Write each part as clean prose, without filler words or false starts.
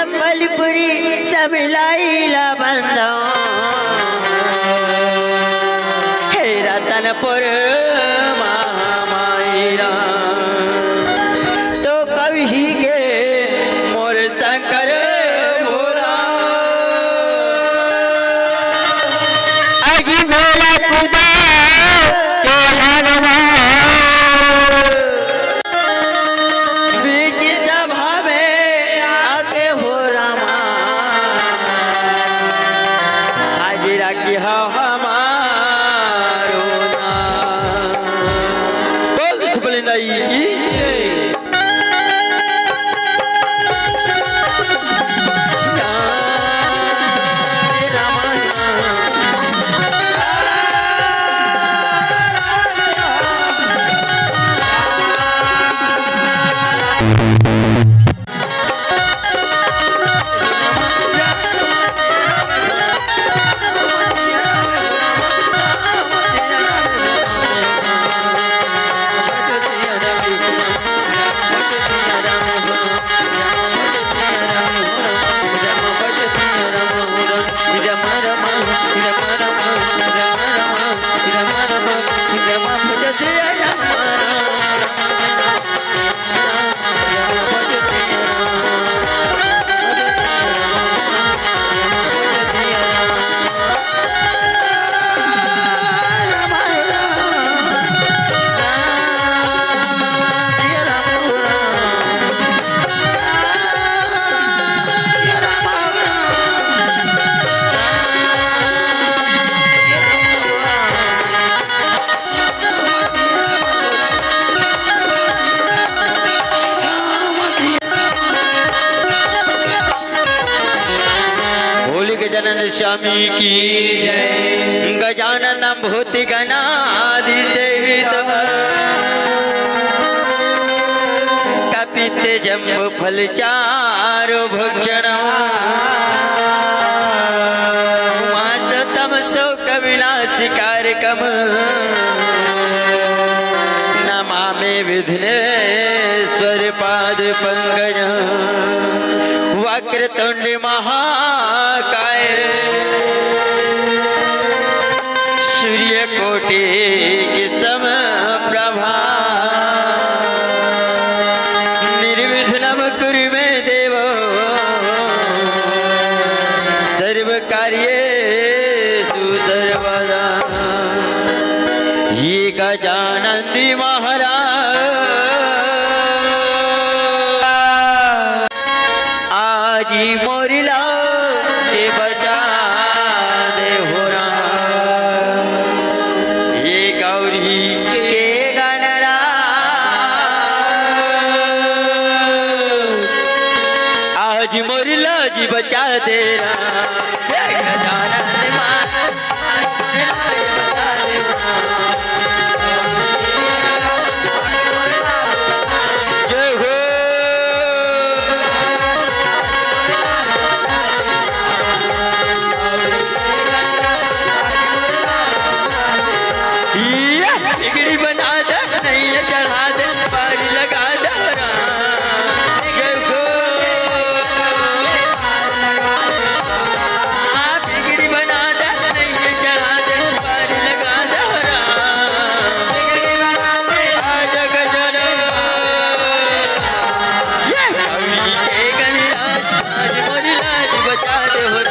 संबलपुरी सब लाइला बंदो हे रतनपुर महामाईरा तो कभी के मोर शंकर भोला अगी भोला खुदा के लगवा बीच सभा में आके हो रामा हाजिरा की हो हमारो नाम बोल सुबलिंदाई की गजानन स्वामी की जय। गजानन भूति गणादि सेवित कपित जम्बु फल चारु भक्षण मास तमसो कविनाशि कार्यक्रम नमामि विघ्नेश्वर पाद पंकज वक्रतुंड महाकाय सूर्य कोटि की समप्रभा निर्विघ्नं कुरु मे देव सर्व कार्येषु सर्वदा ये गजानन महाराज जी मोरिला के बचा दे हो राम ये गौरी के गणरा आज मोरिला जी बचा दे राम गजानन बिगड़ी बना दे नहीं चढ़ा दे बारी लगा दे बिगड़ी बना दे नहीं चढ़ा दे बारी लगा दे आज गजर ये गणराज आज मोरी लाज बचा दे हो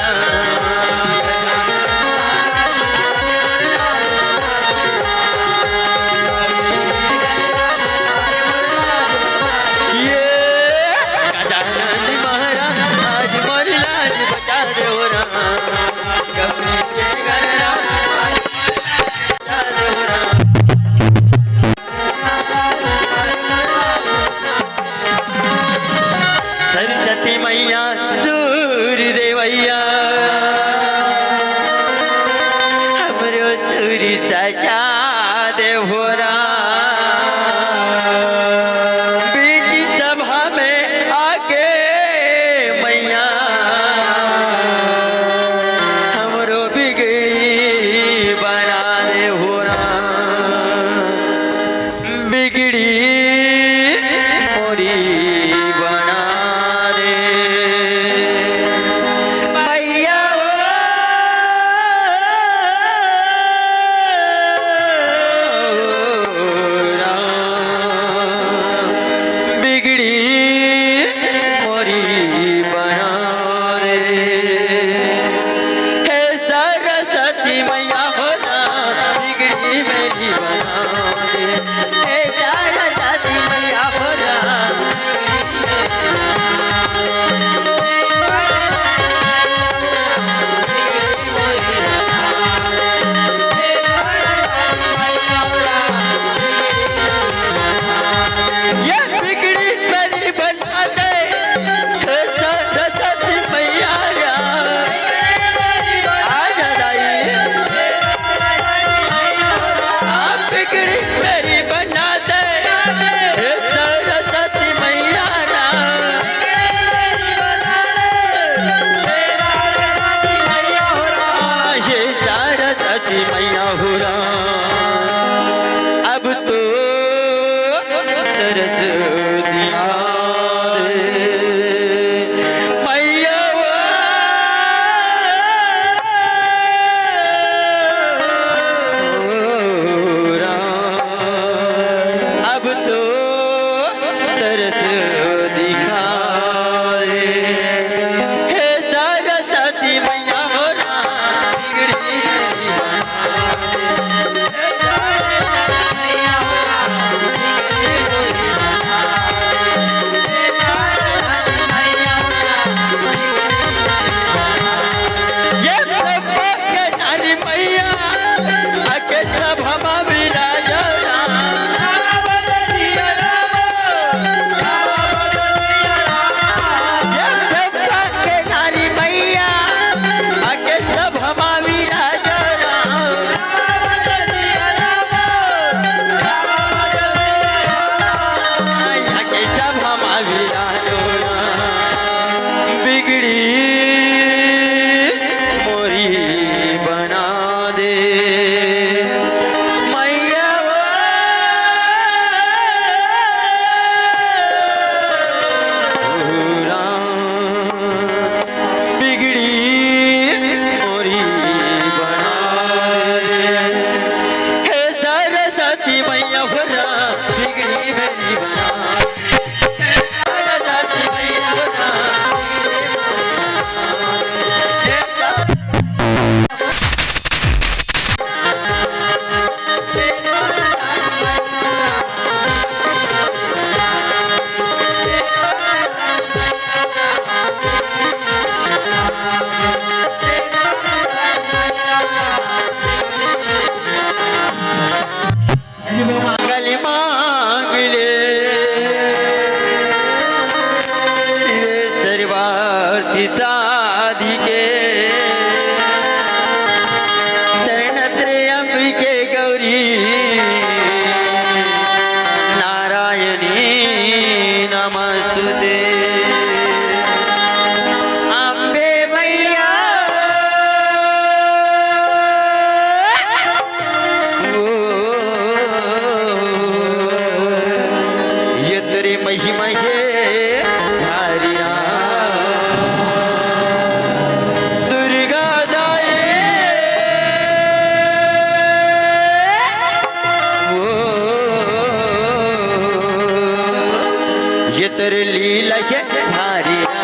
सरस्वती मैया सूर्य देवैया हमरो सूर्य सजा दे हो बीच सभा में आके मैया हमरो बिगड़ी बना दे हो बिगड़ी मोरी बना दे अर्थी साधिके शरणत्रे अंबिके गौरी नारायणी नमस्तुते अंबे मैया ये तेरी महिमा है धारिया दुर्गा दाए ये तेरी लीला है धारिया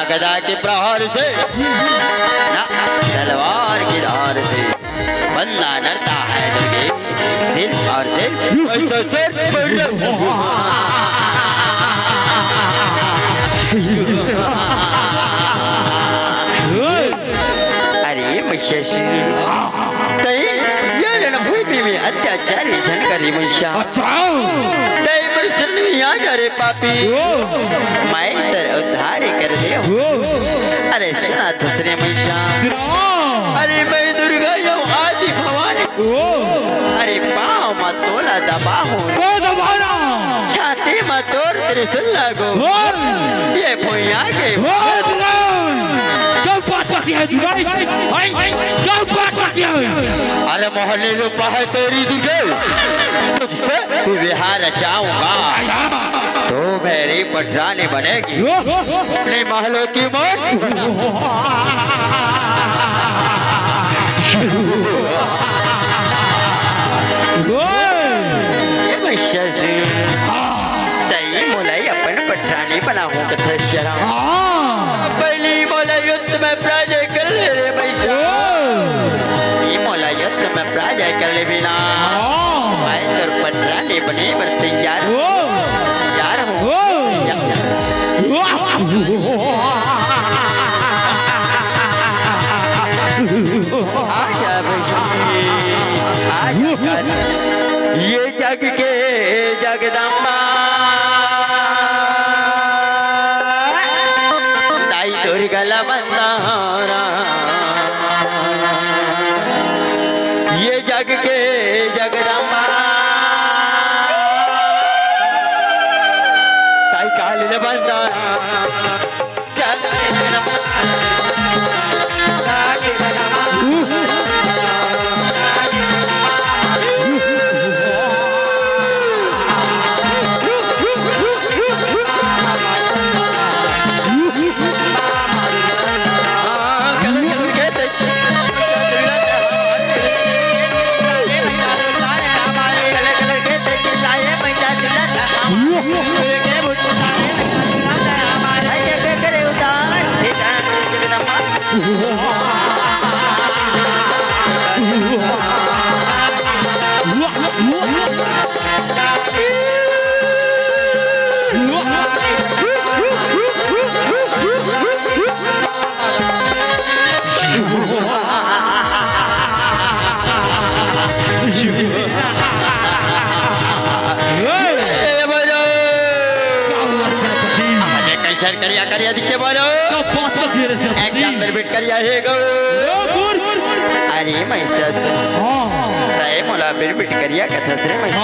गदा के प्रहार से ना तलवार की धार से बंदा डरता है दुर्गे सिर और सिर अरे महिषासुर ये रणभूमि में अत्याचारी जनकरी महिषा यहाँ जा रे पापी मैं तेरे उद्धार कर दे अरे सुना धसरे महिषा अरे मैं दुर्गा यम आदि भवानी अरे पाँव मत तोला दबा हूँ छाती मत तोड़ तेरे सुन लगो ये भैया के अरे मोहल्ले रूपा है तेरी दुर्गे तुझसे तू विहार रचाऊंगा तो मेरी पटरानी बनेगी अपने महलों की मौत ये महिषासुर तई मोलाई अपन पटरानी बनाऊं कथा शरा पहली मोला युद्ध में पराजय कर ले रे महिषा ये मोला युद्ध में पराजय कर ले बिना मैं तेरे पटरानी बने पर तैयार हूँ आजा आजा ये जग के जगदम्बा दाई दुर्गा बंदारा ये जग के जगदम्बा ताई काली बंदारा कैसे करिया करिया दिखे बोलो एक अंदर बैठ करिया है गो अरे महिषा तय मोला बिरबिट करिया कथस रे महिषा।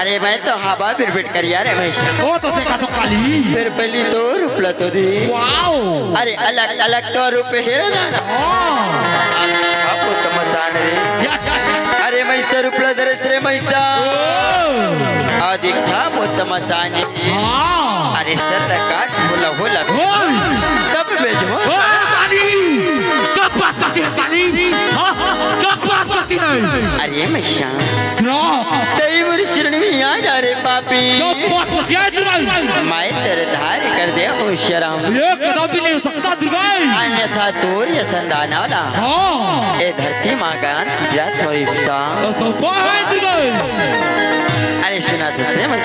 अरे मैं तो हवा बिरबिट करिया रे महिषा। ओ तो से का तो काली फिर पहली तो रूपला तो दी। वाओ अरे अलग अलग तो रूप है ना। आपो तो मसान रे। अरे महिषा रूपला दरस रे महिषा। आदि था वो तमसाने। अरे सर काट होला होला। तब बेचो। अरे महिषा तेरी मेरी शरण में आ जा रे पापी। मैं तेरे धार कर दे हो शराम। ये कदम भी नहीं हो सकता दुर्गा। अन्यथा तोर ये संदान वाला। ए धरती माँ गान की जात हो इफ्सा। अरे सुना तो से मैं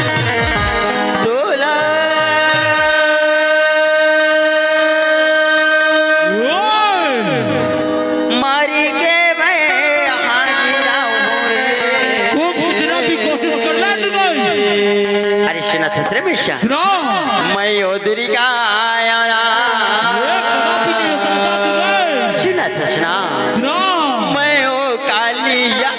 तोला मारी के मैं हाजिरा हूँ रे। वो बुझना भी कोशिश कर ले दुर्गा। अरे सुना तो से मिशा मैं उधरी का आया सुना तो सुना मैं ओ कालिया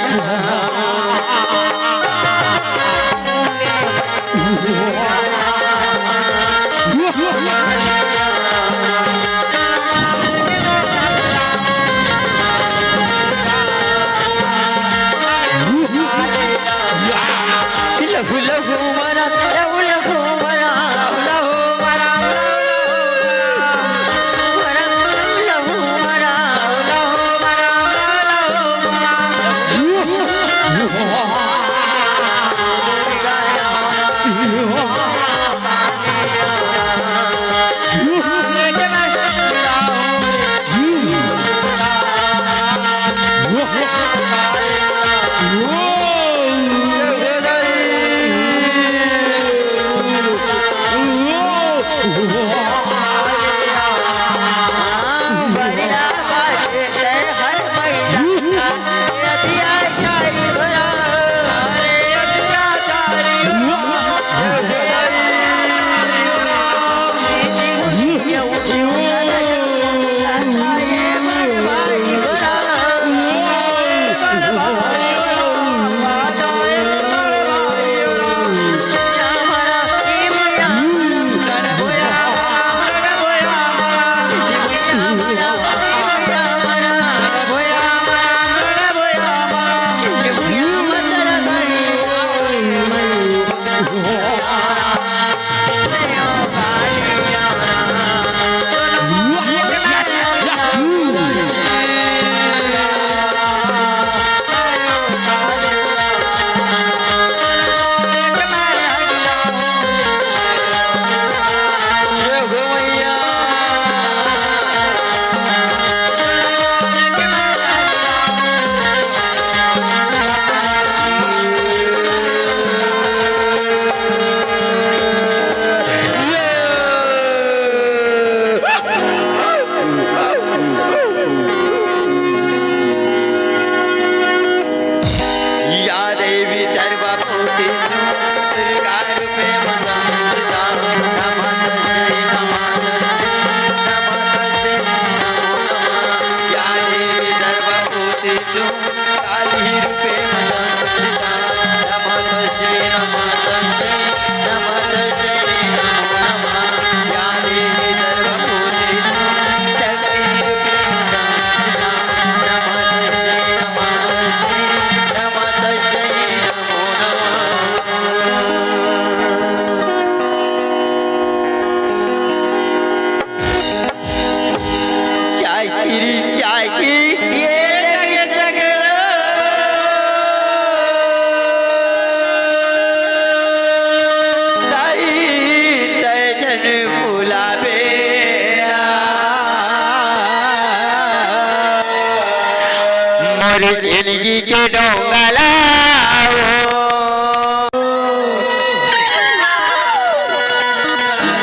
जिंदगी के डोंगला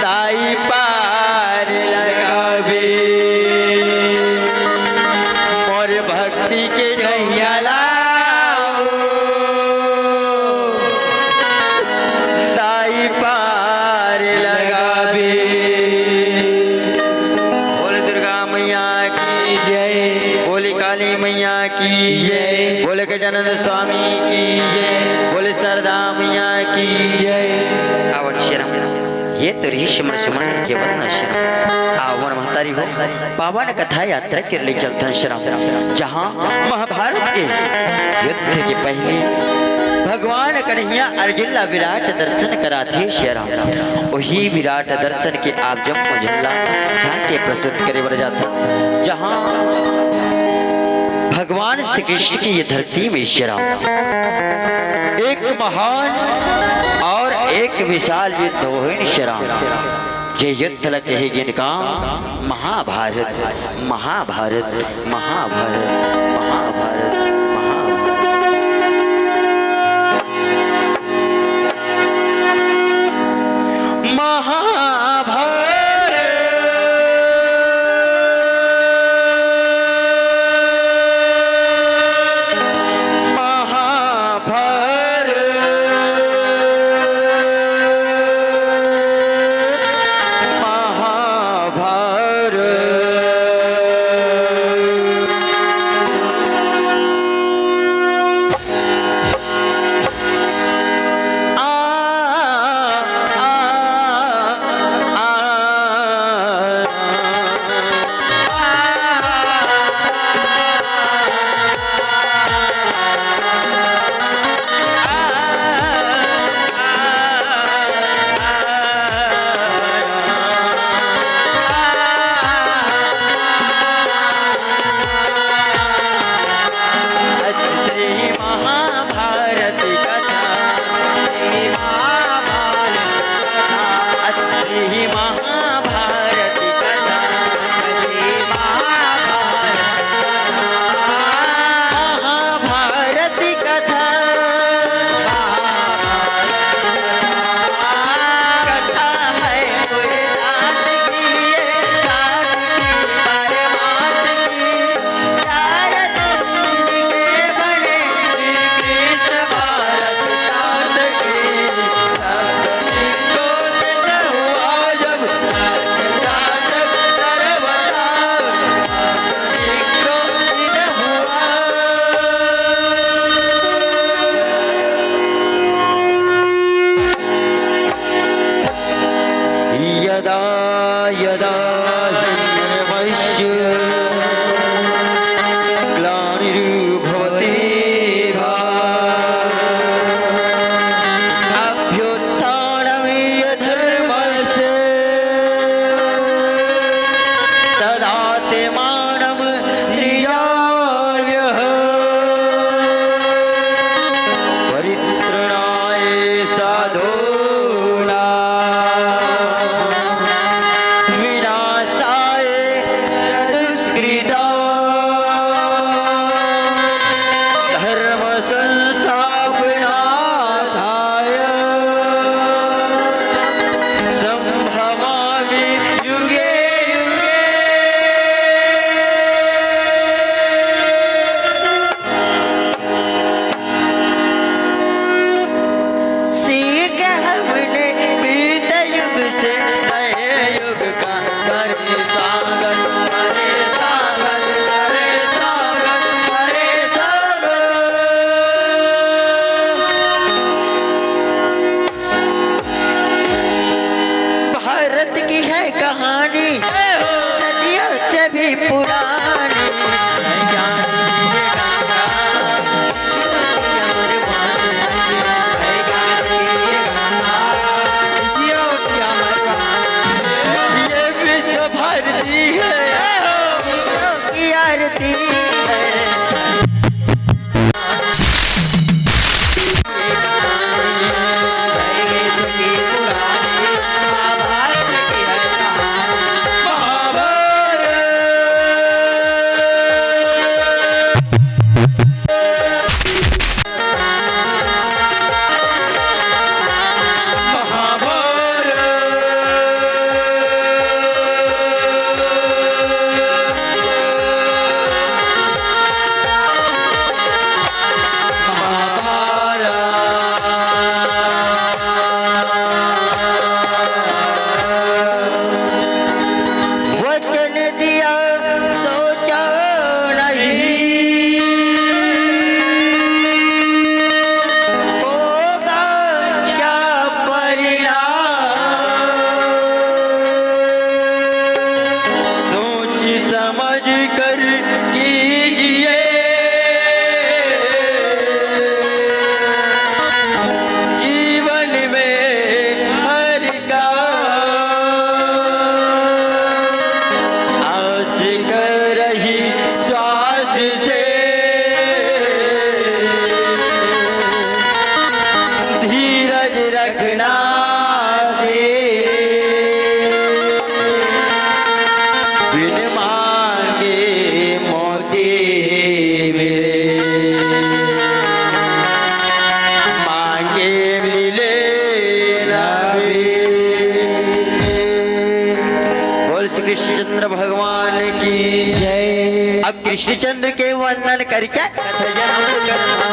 ताई पार लगावे मोर भक्ति के नैया लाओ ताई पार लगावे। बोल दुर्गा मैया की जय, बोली काली मैया की जय, बोले गजानंद स्वामी की जय, बोले शारदा मैया की जय। आवड श्रीराम ये तो ऋषिमर सुमन के वंदना श्रीराम आवन महतारी हो पावन कथा यात्रा के लिए चलता है श्रीराम, जहाँ महाभारत के युद्ध के पहले भगवान कन्हैया अर्जुन विराट दर्शन कराते श्रीराम, वही विराट दर्शन के आप जब मुझल्ला झांके प्रस्तुत करे बर जाता, जहाँ भगवान श्री कृष्ण की ये धरती में श्रीराम एक महान और एक विशाल युद्ध हुए श्रीराम, जे युद्ध लगे है जिनका महाभारत महाभारत महाभारत महाभारत समझ कर कीजिए, जीवन में हर का आस कर रही श्वास से धीरज रखना से बिन मांगे मोती मिले, मांगे मिले ना बोल श्री कृष्णचंद्र भगवान की जय। अब कृष्णचंद्र के वंदन करके जन्म करना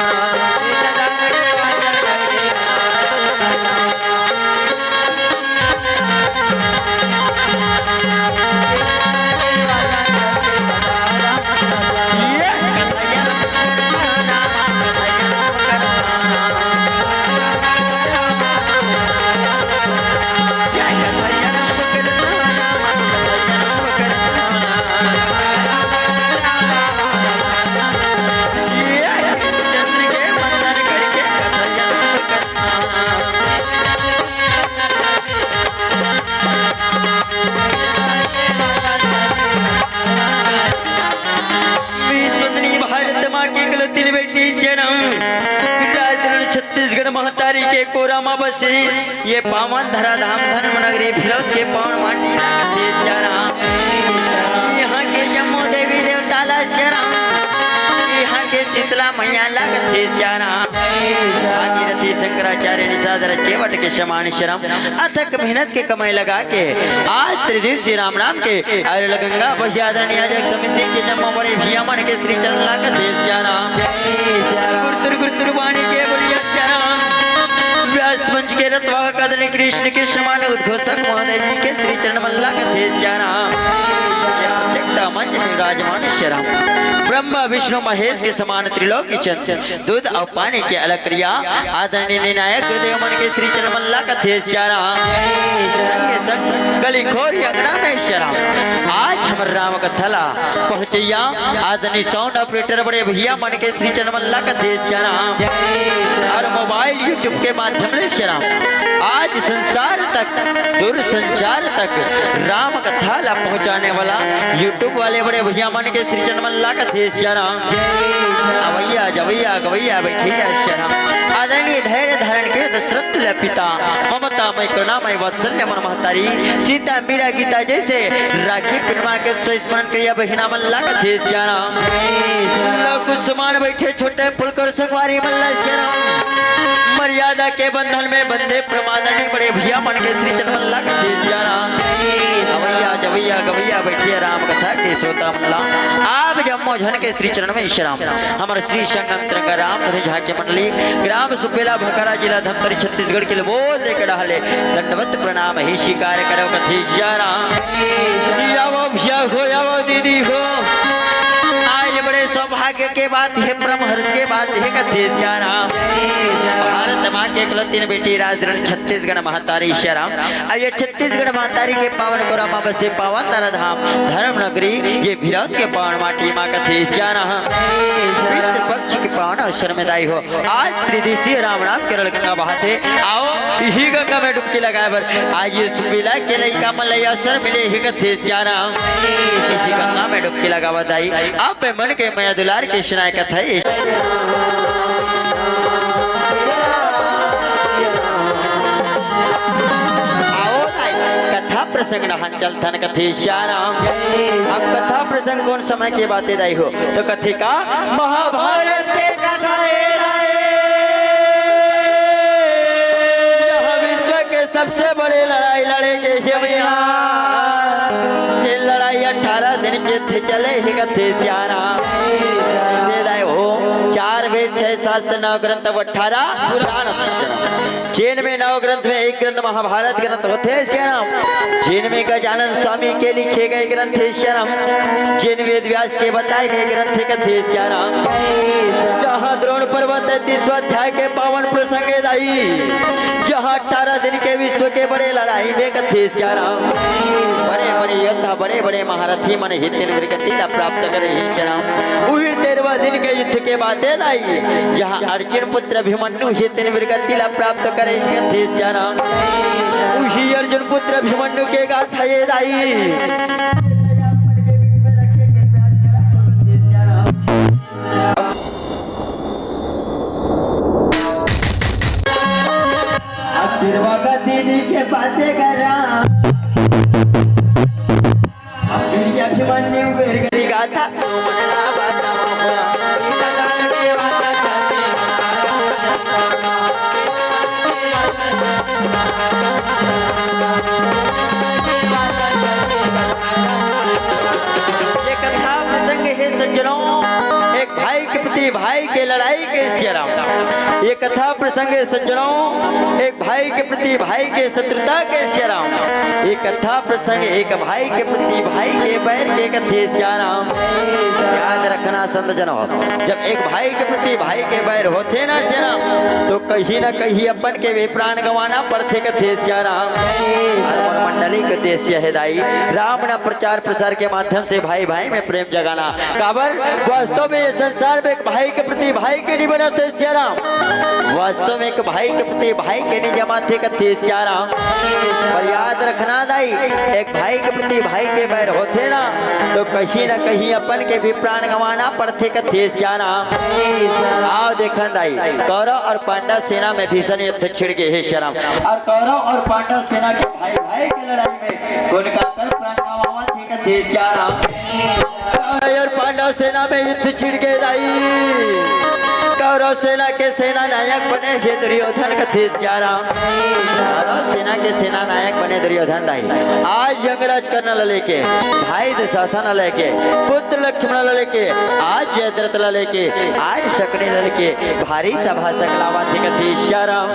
छत्तीसगढ़ महतारी के कोरामा बसे ये पावन धरा धाम धर्म नगरी फिरौत के पावन माटी लागते जाना, यहाँ के जम्मू देवी देवता ला शरण, यहाँ के शीतला मैया लागते जाना, भागीरथी शंकराचार्य निषादर केवट के समान श्रम अथक मेहनत के कमाई लगा के आज त्रिदिवसीय राम नाम के अरल गंगा बहियादरणीय समिति के जम्मू बड़े भिया मन के श्री चरण लागते जाना, गुरुतुर गुरुतुर वाणी के बलिया व्यास मंच के रतवाहक आदरणीय कृष्ण के समान उद्घोषक महोदय जी के श्री चरण मल्ला कथे जाना, मंच में विराजमान श्याम ब्रह्मा विष्णु महेश के समान त्रिलोकी चंद दूध और पानी के अलग क्रिया आदरणीय निर्णायक गुरुदेव मन के श्री चरण मल्ला कथे जाना, गली खोरी अगड़ा में श्याम आज हमर राम कथला पहुंचैया आदरणीय साउंड ऑपरेटर बड़े भैया मन के श्री चरण मल्ला कथे जाना, और मोबाइल यूट्यूब के माध्यम से श्याम आज संसार तक दूर संचार तक राम कथा ला पहुंचाने वाला यूट्यूब वाले बड़े भैया मन के श्री चरण मल्ला कथे जाना, अवैया जवैया गवैया बैठैया श्याम आदरणीय धैर्य धारण के दशरथ पिता ममता मय करुणामय वात्सल्य मन महतारी सीता मीरा गीता जैसे राखी पूर्णिमा के स्मरण क्रिया बहिना मल्ला कथे जाना, कुछ समान बैठे छोटे फुलकर संगवारी मल्ला श्याम मर्यादा के बंधन में बंधे प्रमादनी बड़े भैया मन के श्री चरण मल्ला कथे जाना, अवैया जवैया गवैया बैठिए राम कथा के श्रोता मल्ला आप जम्मू झन के श्री चरण में श्याम हमारे श्री संगंत्र राम झा के मंडली ग्राम सुपेला भखारा जिला धमतरी छत्तीसगढ़ के लिए बोल देकर डाले दंडवत प्रणाम ही शिकार करो कथे जाना, भैया हो या दीदी हो आज बड़े सौभाग्य के बात है परम हर्ष के बात है कथे जाना, भारत माँ के कुलतीन बेटी राजधरण छत्तीसगढ़ महतारी श्याम ये छत्तीसगढ़ महतारी के पावन कोरामा बसे पावन धरा धाम धर्म नगरी ये भिरौत के पावन माटी माँ कथे जाना, पक्ष के पावन अवसर में दाई हो आज त्रिदिवसीय राम नाम केरल गंगा बहाते आओ यही गंगा में डुबकी लगाए बर आज ये सुपीला के लइका मन लई अवसर मिले ही कथे जाना, इसी गंगा में डुबकी लगावा दाई आप मन के मया दुलार के सुनाए कथा प्रसंग नहन चलथन कथे श्याम। अब कथा प्रसंग कौन समय के बातें दाई हो तो कथे का महाभारत के कथा विश्व के सबसे बड़े लड़ाई लड़ेंगे ये लड़ाई 18 दिन के थे चले ही कथे श्याम हो 4 वेद 6 शास्त्र 9 ग्रंथ 18 पुराण चैन में 9 ग्रंथ में एक ग्रंथ महाभारत ग्रंथ होते हैं श्याम चैन में गजानन स्वामी के लिखे गए ग्रंथ है श्याम चैन वेद व्यास के बताए गए ग्रंथ है कथे श्याम जहाँ द्रोण पर्वत 30वां अध्याय के पावन प्रसंग दाई जहाँ 18 दिन के विश्व के बड़े लड़ाई में कथे श्याम बड़े बड़े योद्धा बड़े बड़े महारथी मन हितिन विरगतिला प्राप्त करे हे श्याम। वही 13वां दिन के युद्ध के बाद आई जहाँ अर्जुन पुत्र अभिमन्यु हितिन विरगतिला प्राप्त करे हे श्याम। वही अर्जुन पुत्र अभिमन्यु के गाथा ये दाई के बातें करा अभिमन्यु विरगति गाथा मनला बाता के बाता ये कथा प्रसंग है सज्जनों एक भाई के प्रति भाई के लड़ाई के श्याम। ये कथा प्रसंग है सज्जनों एक भाई के प्रति भाई के शत्रुता के श्याम। ये कथा प्रसंग एक भाई के प्रति भाई के बैर के कथे श्याम। याद रखना संत जनों जब एक भाई के प्रति भाई के बैर होते ना श्याम तो कहीं ना कहीं अपन के भी प्राण गंवाना पड़ते कथे श्याम। मंडली कथे शहदाई राम ना प्रचार प्रसार के माध्यम से भाई भाई में प्रेम जगाना काबर वास्तव में ये संसार में एक भाई के प्रति भाई के नहीं बनाते श्याम। वास्तव में एक भाई के प्रति भाई के नहीं जमाते कथे श्याम। पर याद रखना दाई एक भाई के प्रति भाई के बैर होते ना तो कहीं ना कहीं अपन के भी प्राण गंवाना पड़ते कथे श्याम। आओ देखन दाई कौरव और पांडव सेना में भीषण युद्ध छिड़ गए हे श्याम। और कौरव और पांडव सेना के भाई भाई की लड़ाई में उनका कर प्राण गंवावा थे कथे श्याम। और पांडव सेना में युद्ध छिड़ गए दाई कौरव सेना के सेना नायक बने हे दुर्योधन कथे श्याम। कौरव सेना के सेना नायक बने दुर्योधन दाई। आज यंगराज कर्ण लेके भाई दुशासन लेके पुत्र लक्ष्मण लेके आज जयद्रथ लेके आज शकुनि लेके भारी सभा सकलावा थे कथे श्याम।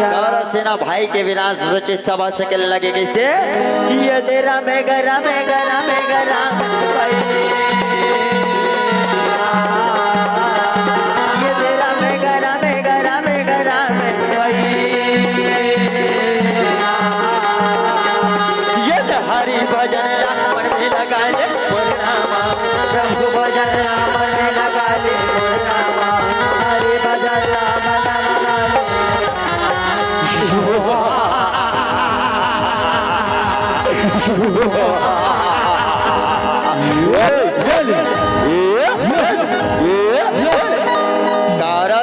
कौरव सेना भाई के विनाश सोचे सभा सकल लगे कैसे ये तेरा में गरा में गरा में गरा हरि भजन राम में लगा ले नामा प्रभु भजन राम में लगा ले नामा हरि भजन राम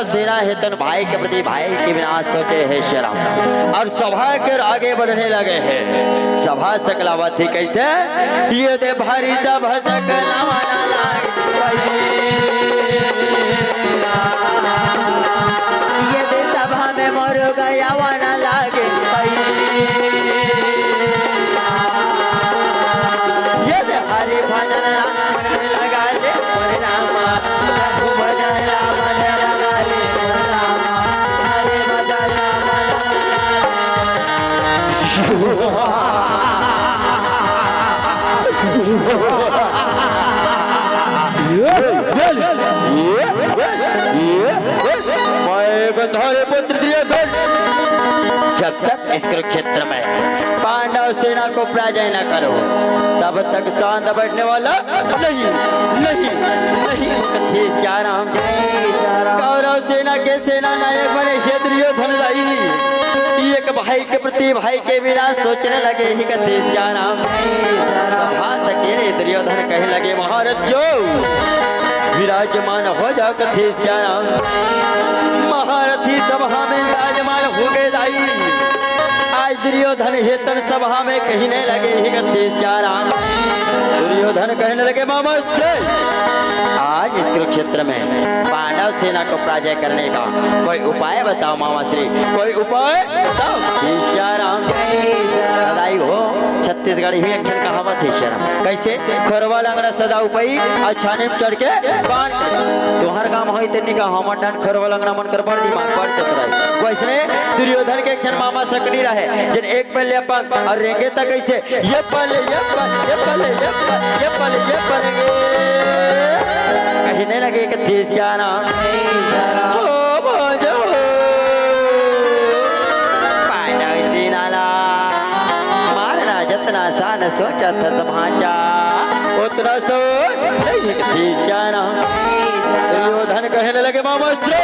सेना हेतन भाई के प्रति भाई के विनाश सोचे है श्याम। और सभा के आगे बढ़ने लगे हैं सभा सकलावा थी कैसे ये दे भारी सभा सकलावा ये दे सभा में मोर गया वाना लागे ये दे हरि भजन राम में लगा ले नामा प्रभु भजन राम में लगा ले नामा हरि भजन राम पुत्र जब तक इस कुरुक्षेत्र में पांडव सेना को पराजय न करो तब तक शांत बैठने वाला नहीं नहीं नहीं श्याम। कौरव सेना के सेना नायक बने दुर्योधन एक भाई के प्रति भाई के विनाश सोचने लगे ही कथे श्याम। सकेले दुर्योधन कहने लगे महाराज जो विराजमान हो जाओ कथे श्याम। महारथी सभा में विराजमान हो गए दाई। आज दुर्योधन हेतन सभा में कहने लगे ही कथे श्याम। दुर्योधन कहने लगे मामा आज इस कुरुक्षेत्र में पांडव सेना को पराजय करने का कोई उपाय बताओ मामा श्री, कोई उपाय बताओ। श्याम सदाई हो छत्तीसगढ़ी हुई अक्षर कहावत है श्याम कैसे खोरवा लंगड़ा सदा उपाई छाने में चढ़ के तुम्हार काम हो का हमर डान खोरवा लंगड़ा मन कर बड़ दिमाग बड़ चतुराई। वैसे दुर्योधन के एक मामा सकनी रहे जिन एक पहले अपन और रेंगे तक कैसे ये पले ये पले ये पले ये पले ये पले ये पलेंगे कहने लगे कि श्याम पांडव सेना मारना जतना भाचा थस भाचा उतना सो ईशाना दुर्योधन कहने लगे मामाश्री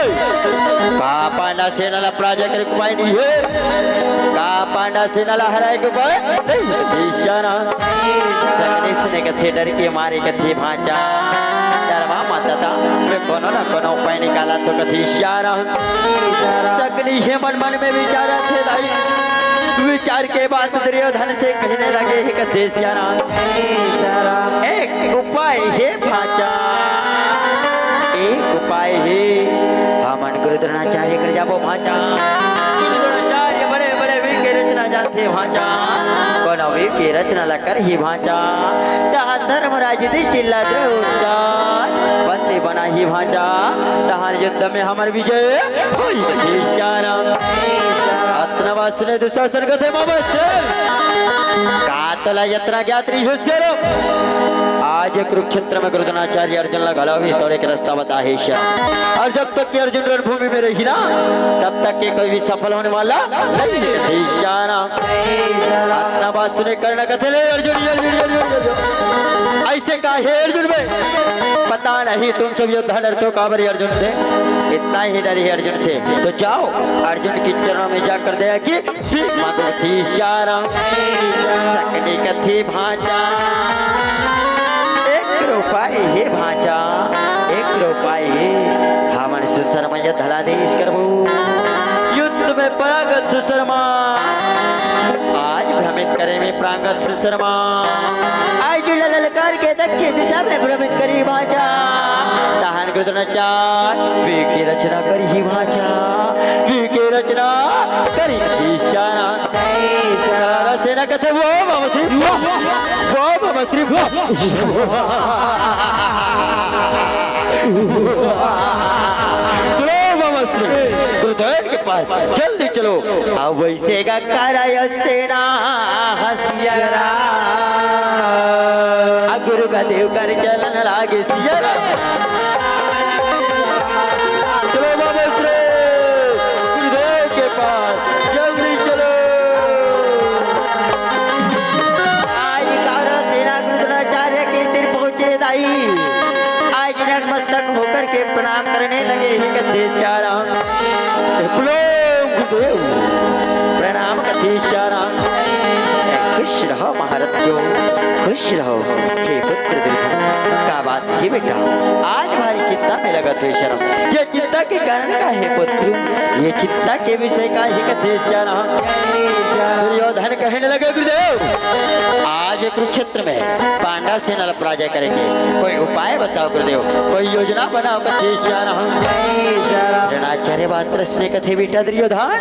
का पांडा सेना प्राजा करे उपाय नहीं है का पांडा सेना हराए के उपाय ईशाना ने कथे डर के मारे कथे भाचा डरवा माता था वे कोनो ना कोनो उपाय निकाला तो कथे ईशाना सकली है मन में विचार थे दाई विचार के बाद दुर्योधन से कहने लगे हे कथे ईशाना एक उपाय है भाचा एक उपाय है हमन गुरु द्रोणाचार्य कर जाबो भाचा गुरु द्रोणाचार्य बड़े बड़े वीर के रचना जानते भाचा कौन वीर की रचना लकर ही भाचा तहाँ धर्मराज युधिष्ठिर द्रोणाचार्य बंदी बना ही भाचा तहाँ युद्ध में हमार विजय होई ईशाना आत्मवास ने दुशासन कथे मामसे कातला यात्रा ज्ञात्री होशियार आज कुरुक्षेत्र में गुरु द्रोणाचार्य अर्जुन लगा भी थोड़े के रास्ता बता है और जब तक कि अर्जुन रणभूमि में रही ना तब तक के कोई भी सफल होने वाला नहीं है ईशाना अपना बात सुने करना कथे ले अर्जुन ऐसे का है अर्जुन में पता नहीं तुम सब योद्धा डरते काबरी अर्जुन से इतना ही डरी है अर्जुन से तो जाओ अर्जुन के चरणों में जाकर दया की ईशाना सकनी कथी भाचा एक उपाय है भाचा एक उपाय है हमन सुशर्मा धला देश करबो युद्ध में प्रागत सुशर्मा आज भ्रमित करे में प्रागत सुशर्मा आज ललकार के दक्षिण दिशा में भ्रमित करी भाचा तहन गुरु द्रोणाचार्य वीर की रचना करी ही भाचा वीर की रचना करी ईशाना सेना कथे वो बाबा श्री चलो बाबा श्री गुरुदेव के पास जल्दी चलो अब वैसे का कराय सेना हसियारा गुरु का देव कर चलन लागे सियारा चलो बाबा श्री गुरुदेव के पास जल्दी चलो आज नतमस्तक होकर के प्रणाम करने लगे ही कथे प्रणाम कथे खुश रहो महारथियों खुश रहो हे पुत्र दुर्योधन का बात है बेटा आज भारी चिंता में लगा थे शर्म ये चिंता के कारण का है पुत्र ये चिंता के विषय का ही कथे दुर्योधन कहने लगे गुरुदेव आज कुरुक्षेत्र में पांडा सेना पराजय करेंगे कोई उपाय बताओ गुरुदेव कोई योजना बनाओ कथे द्रोणाचार्य बात रचने कथे बेटा दुर्योधन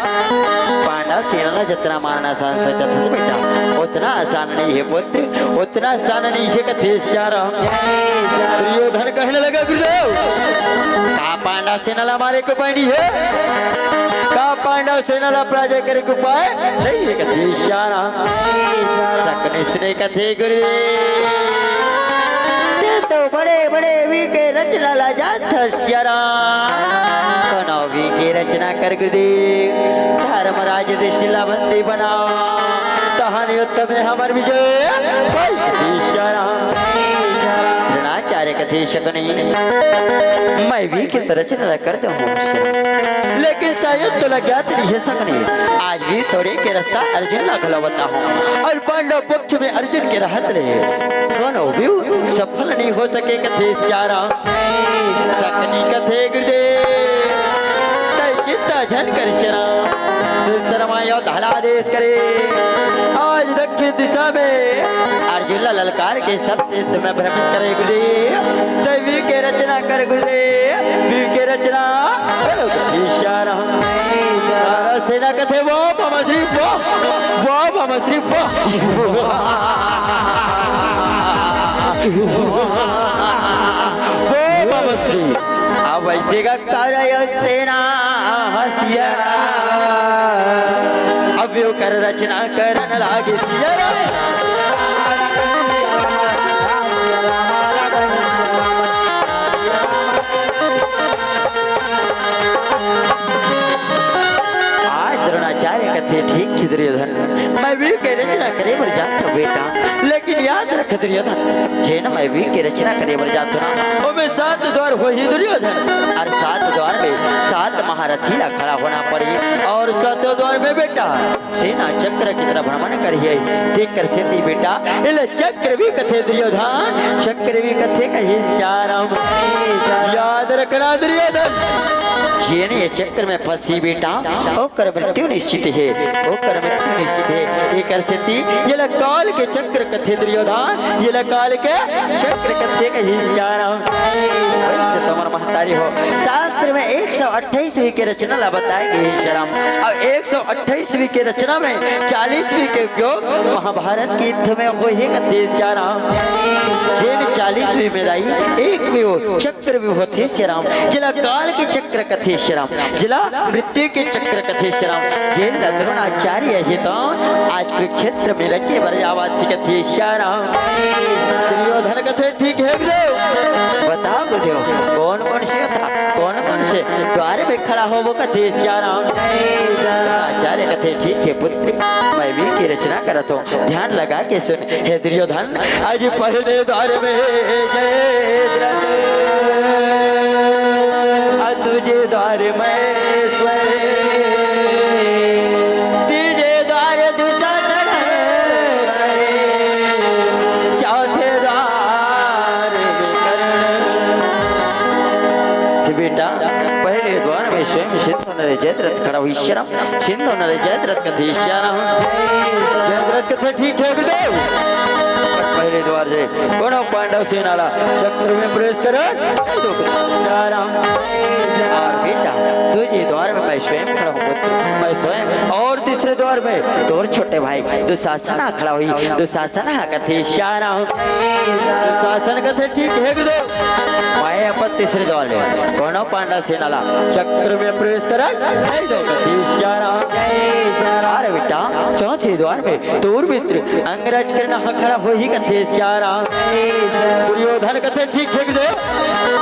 पांडा सेना जितना मारना आसान सोचा था बेटा उतना आसान नहीं है पुत्र उतना आसान नहीं है कथे दुर्योधन कहने लगा गुरुदेव का पांडा सेना मारे को पानी है का पांडा सेना पराजय करे को उपाय नहीं है कथे सकने से कथे गुरुदेव तो बड़े बड़े वी के रचना ला जाता कनौवी के रचना कर गुरुदेव धर्मराज युधिष्ठिर बंदी बनाओ तहन युद्ध में हमार विजय द्रोणाचार्य कथे शकनी मैं भी की रचना कर दूं लेकिन शायद तो लग्यात नहीं सकनी आज भी थोड़े के रास्ता अर्जुन ला खलवता हूँ और पांडव पक्ष में अर्जुन के रहत रहे कोनो भी सफल नहीं हो सके कथे सकनी कथे गुरुदेव चित्ता झन कर शरा सुशर्मा धाला देश करे आज दक्षिण दिशा में अर्जुन ललकार के सत्य में भ्रमित करे गुरुदेव दैवी के रचना कर गुरुदेव वीर के रचना ईशाना सेना कथे वो बाबा श्री वो बाबा श्री वो बाबा श्री अब वैसे का कार्य सेना हसियारा अब यो कर रचना करन लागे सियारा आज द्रोणाचार्य कथे ठीक दुर्योधन मैं भी के रचना करे बर जाता बेटा लेकिन लेकिन याद रख दुर्योधन जे न मैं भी की रचना करे बर जातो ना ओ में 7 द्वार हो ही दुर्योधन और 7 द्वार में 7 महारथी ला खड़ा होना पड़ी और 7 द्वार में बेटा सेना चक्र की तरह भ्रमण करिए देख कर सेती बेटा इले चक्र भी कथे दुर्योधन चक्र भी कथे कही श्याराम याद रखना दुर्योधन जेने ये चक्र में फंसी बेटा ओकर मृत्यु निश्चित है ओकर मृत्यु निश्चित है ये कर सेती ये काल के चक्र कथे दुर्योधन ये काल के चक्र कथे कही श्याराम वैसे तुम्हारा महतारी हो शास्त्र में 128वीं की रचना ला बताएगी श्याराम और 128वीं की रचना में 40वीं के उपयोग महाभारत के युद्ध में हो ही कथे श्याराम जेन 40वीं में लाई एक भी हो चक्र भी होते श्याराम जिला काल के चक्र कथे श्याराम जिला मृत्यु के चक्र कथे श्याराम जेल द्रोणाचार्य है तो आज कुरुक्षेत्र में रचे बरजावासी कथे श्याराम दुर्योधन कथे ठीक है गुरुदेव बताओ गुरुदेव कौन कौन से द्वार में खड़ा हो वो कथे श्याराम आचार्य कथे ठीक है पुत्र मैं भी की रचना करता हूँ ध्यान लगा के सुन हे दुर्योधन आज पहले द्वार में तुझे द्वार में तीजे द्वार दुशासन चौथे द्वार बेटा पहले द्वार में स्वयं सिंधु नरे जयद्रथ खड़ा हुई श्याम सिंधु नरे जयद्रथ कथे श्याम जयद्रथ कथे ठीक है गुरुदेव पहले द्वार से कोनो पांडव सेनाला चक्र में प्रवेश करो श्याम और बेटा तुझे द्वार में मैं स्वयं खड़ा हूँ पुत्र मैं स्वयं और तीसरे द्वार में तोर छोटे भाई दुशासन खड़ा हुई दुशासन कथे श्याम दुशासन कथे ठीक है गुरुदेव मैं अपन तीसरे द्वार में कोनो पांडव सेनाला चक्र में प्रवेश करा कथे श्याम अरे बेटा चौथे द्वार में तोर मित्र अंगराज करना खड़ा हो ही कथे श्याम दुर्योधन कथे ठीक है गुरुदेव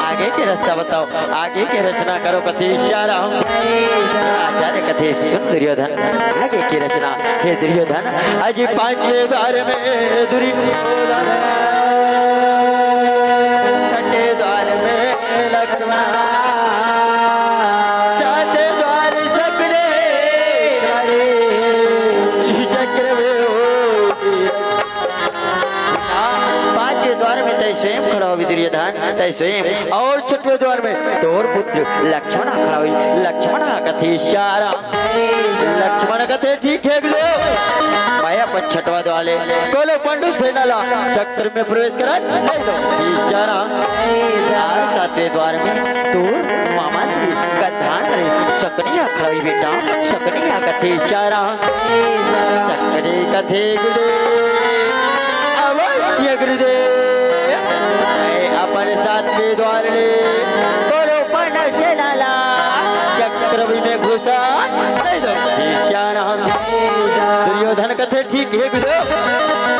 आगे के रास्ता बताओ आगे के रचना करो कथे श्याम आचार्य कथे सुन दुर्योधन आगे की रचना हे दुर्योधन आज 5वें द्वार में दुर्योधन 6ठे द्वार में लक्ष्मण 7 द्वार सकले चक्र में 5वें द्वार में तय स्वयं खड़ा हुई दुर्योधन तय स्वयं और 6वें द्वार में तोर पुत्र लक्ष्मण खड़ा हुई लक्ष्मण कथे श्याम लक्ष्मण कथे ठीक है गुरुदेव मैं अपन 6वां द्वार ले कोलो पांडु सेनाला चक्र में प्रवेश करा श्याम 7वें द्वार में तोर मामा श्री गद्धान सकनिया खड़ा हुई बेटा सकनिया कथे श्याम सकनी कथे गुरुदेव अवश्य गुरुदेव अपन 7वें द्वार ले कोलो पांडव सेनाला चक्र में घुसा श्याम दुर्योधन कथे ठीक है गुरुदेव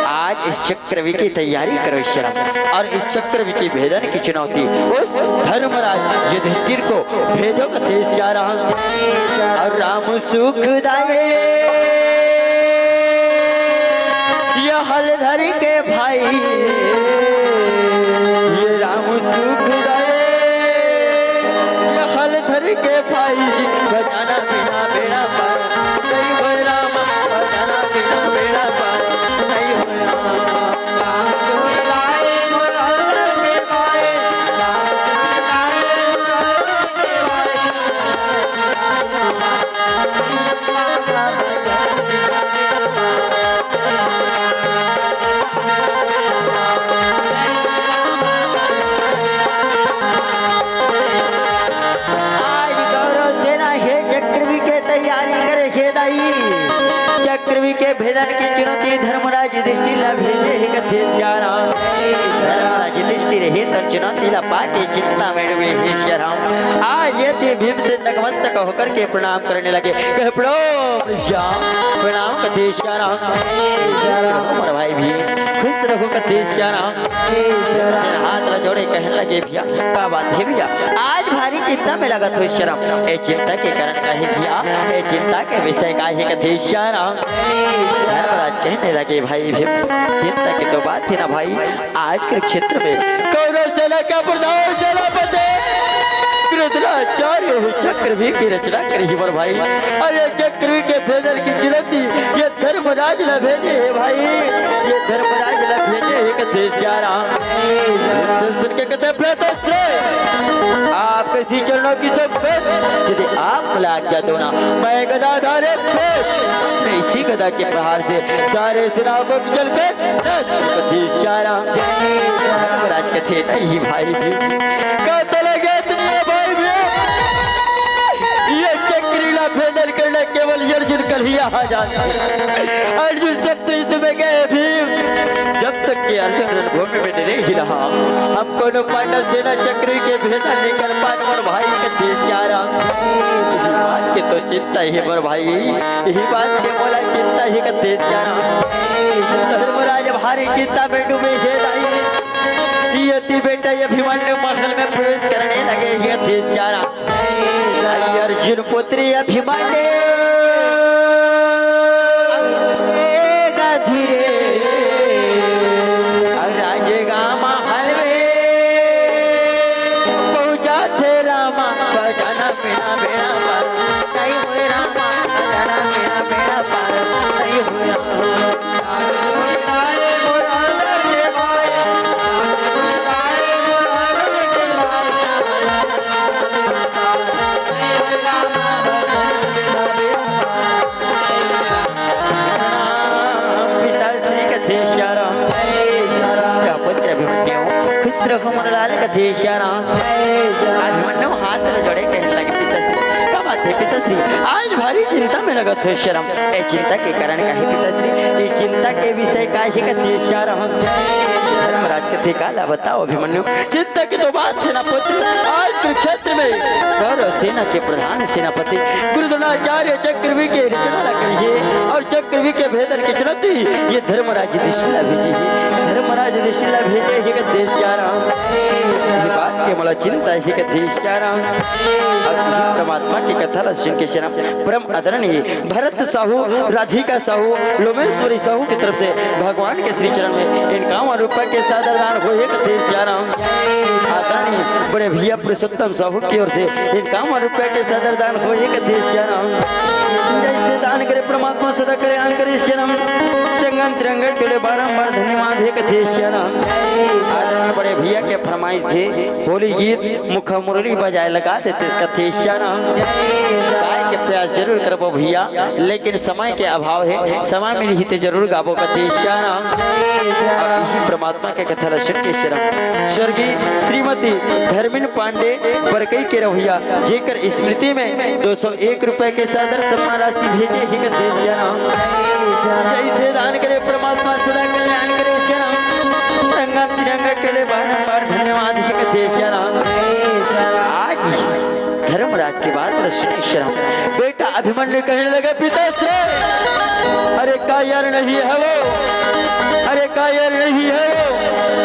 आज इस चक्रवी की तैयारी करो श्याम और इस चक्रवी के भेदन की चुनौती उस धर्मराज युधिष्ठिर को भेजो कथे श्याम और राम सुखदाये यह हलधर के भाई ये राम सुखदाये यह हलधर के भाई जी बजाना बिना बेड़ा पार नहीं हो राम बजाना बिना बेड़ा पार नहीं हो राम सुखदाये हलधर के भाई राम सुखदाये चक्रवी के भेदन की चुनौती धर्मराज युधिष्ठिर ला भेजे ही कथे श्याम धर्मराज युधिष्ठिर ही तो चुनौती ला पाके चिंता में डूबे हे श्याम आज ये भीमसेन नतमस्तक होकर के प्रणाम करने लगे कह प्रणाम कथे श्याम हमारा भाई भी खुश रहो कथे श्याम हाथ ला जोड़े कहने लगे भैया क्या बात है भैया आज भारी चिंता में लगा तो शर्म ए चिंता के कारण का है भैया ए चिंता के विषय का है कथे शर्म धर्मराज कहने लगे भाई भी चिंता की तो बात थी ना भाई आज के क्षेत्र में कौरव सेना का प्रधान सेनापति कृष्णाचार्य चक्रवी की रचना करी पर भाई अरे चक्रवी के भेदन की चुनौती ये धर्मराज ला भेजे है भाई ये धर्मराज ला भेजे है कथे प्यारा सुन के कथे प्रतश्रे आप किसी चरणों की सब यदि आप मला आज्ञा दो ना मैं गदाधारे इसी गदा के प्रहार से सारे सेनाओं को जल कर कथे प्यारा धर्मराज कथे नहीं भाई भी कहते लगे भेदन करना केवल अर्जुन कल ही आ जाता अर्जुन सब तो इसमें गए भीम जब तक कि अर्जुन रणभूमि में नहीं ही रहा हम कोनो पांडव सेना चक्र के भेदन लेकर पांडव भाई के देश जा रहा यही बात की तो चिंता ही पर भाई यही बात के बोला चिंता ही का देश जा रहा धर्मराज भारी चिंता में डूबे है यति बेटा ये अभिमन्यु महल में प्रवेश करने लगे ये देश जा रहा अर्जुन पुत्री अभिमन्यु राजेगा महल में पहुंचा थे रामा बजाना मेरा बेड़ा पार नहीं हुए रामा बजाना मेरा बेड़ा पार नहीं हुए लाल अभिमन्यु हाथ जोड़े कहने लगे पिताश्री क्या बात है पिताश्री आज भारी चिंता में लगा थे शर्म ए चिंता के कारण का है पिताश्री ये चिंता के विषय का है कथे शर्म धर्मराज कथे काला बताओ अभिमन्यु चिंता की तो बात सेनापति आज कुरुक्षेत्र में कौरव सेना के प्रधान सेनापति गुरुद्रोणाचार्य चक्रवी के रचना करिए और चक्रवी के भेदन की चुनौती ये धर्मराज युधिष्ठिर भेजी है धर्मराज युधिष्ठिर भेजे है कथे शर्म बात के मला चिंता है कथे शर्म परमात्मा की कथा लक्ष्मण के शर्म परम आदरणीय भरत साहू राधिका साहू लोमेश्वरी साहू की तरफ से भगवान के श्री चरण में इनकाम रुपए के सादर दान हो कथे शर्म आदरणीय बड़े भैया पुरुषोत्तम साहू की ओर से इनकाम रुपए के सादर दान हो कथे शर्म जैसे दान करे परमात्मा सदा करे आन करे शर्म संगम तिरंगा के लिए बारंबार धन्यवाद है कथे शर्म आदरणीय बड़े भैया के फरमाइश से होली गीत मुख मुरली बजाए लगा देते इसका कथे शर्म के प्रयास जरूर करबो भैया लेकिन समय के अभाव है समय मिली तो जरूर गाबो कथे शर्म इसी परमात्मा के कथा रचन के शर्म स्वर्गीय श्रीमती धर्मिन पांडे बरकई के रवैया जेकर स्मृति में 201 रुपए के सादर सम्मान राशि भेजे ही कथे शर्म जैसे दान करे परमात्मा सदा कल्याण करे शर्म संगम तिरंगा के लिए बारंबार धन्यवाद ही कथे शर्म आज धर्मराज की बात रचने शर्म बेटा अभिमन्यु कहने लगा पिताश्री अरे का यार नहीं है वो अरे का यार नहीं है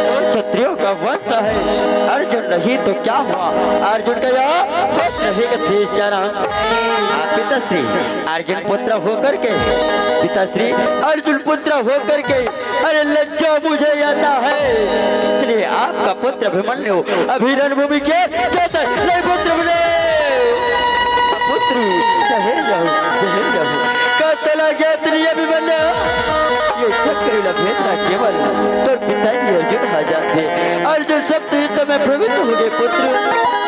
वो क्षत्रियों का वंश है अर्जुन नहीं तो क्या हुआ अर्जुन का यार वंश नहीं कथे शर्म पिताश्री अर्जुन पुत्र होकर के पिताश्री अर्जुन पुत्र होकर के अरे लज्जा मुझे आता है इसलिए आपका पुत्र अभिमन्यु अभी रणभूमि के नहीं पुत्र बने पुत्री ठहर जाओ कहते लगे तेरी अभिमन्यु ये चक्र भेजना केवल तो पिताजी अर्जुन आ जाते अर्जुन सब तो युद्ध में प्रवृत्त हो गए पुत्र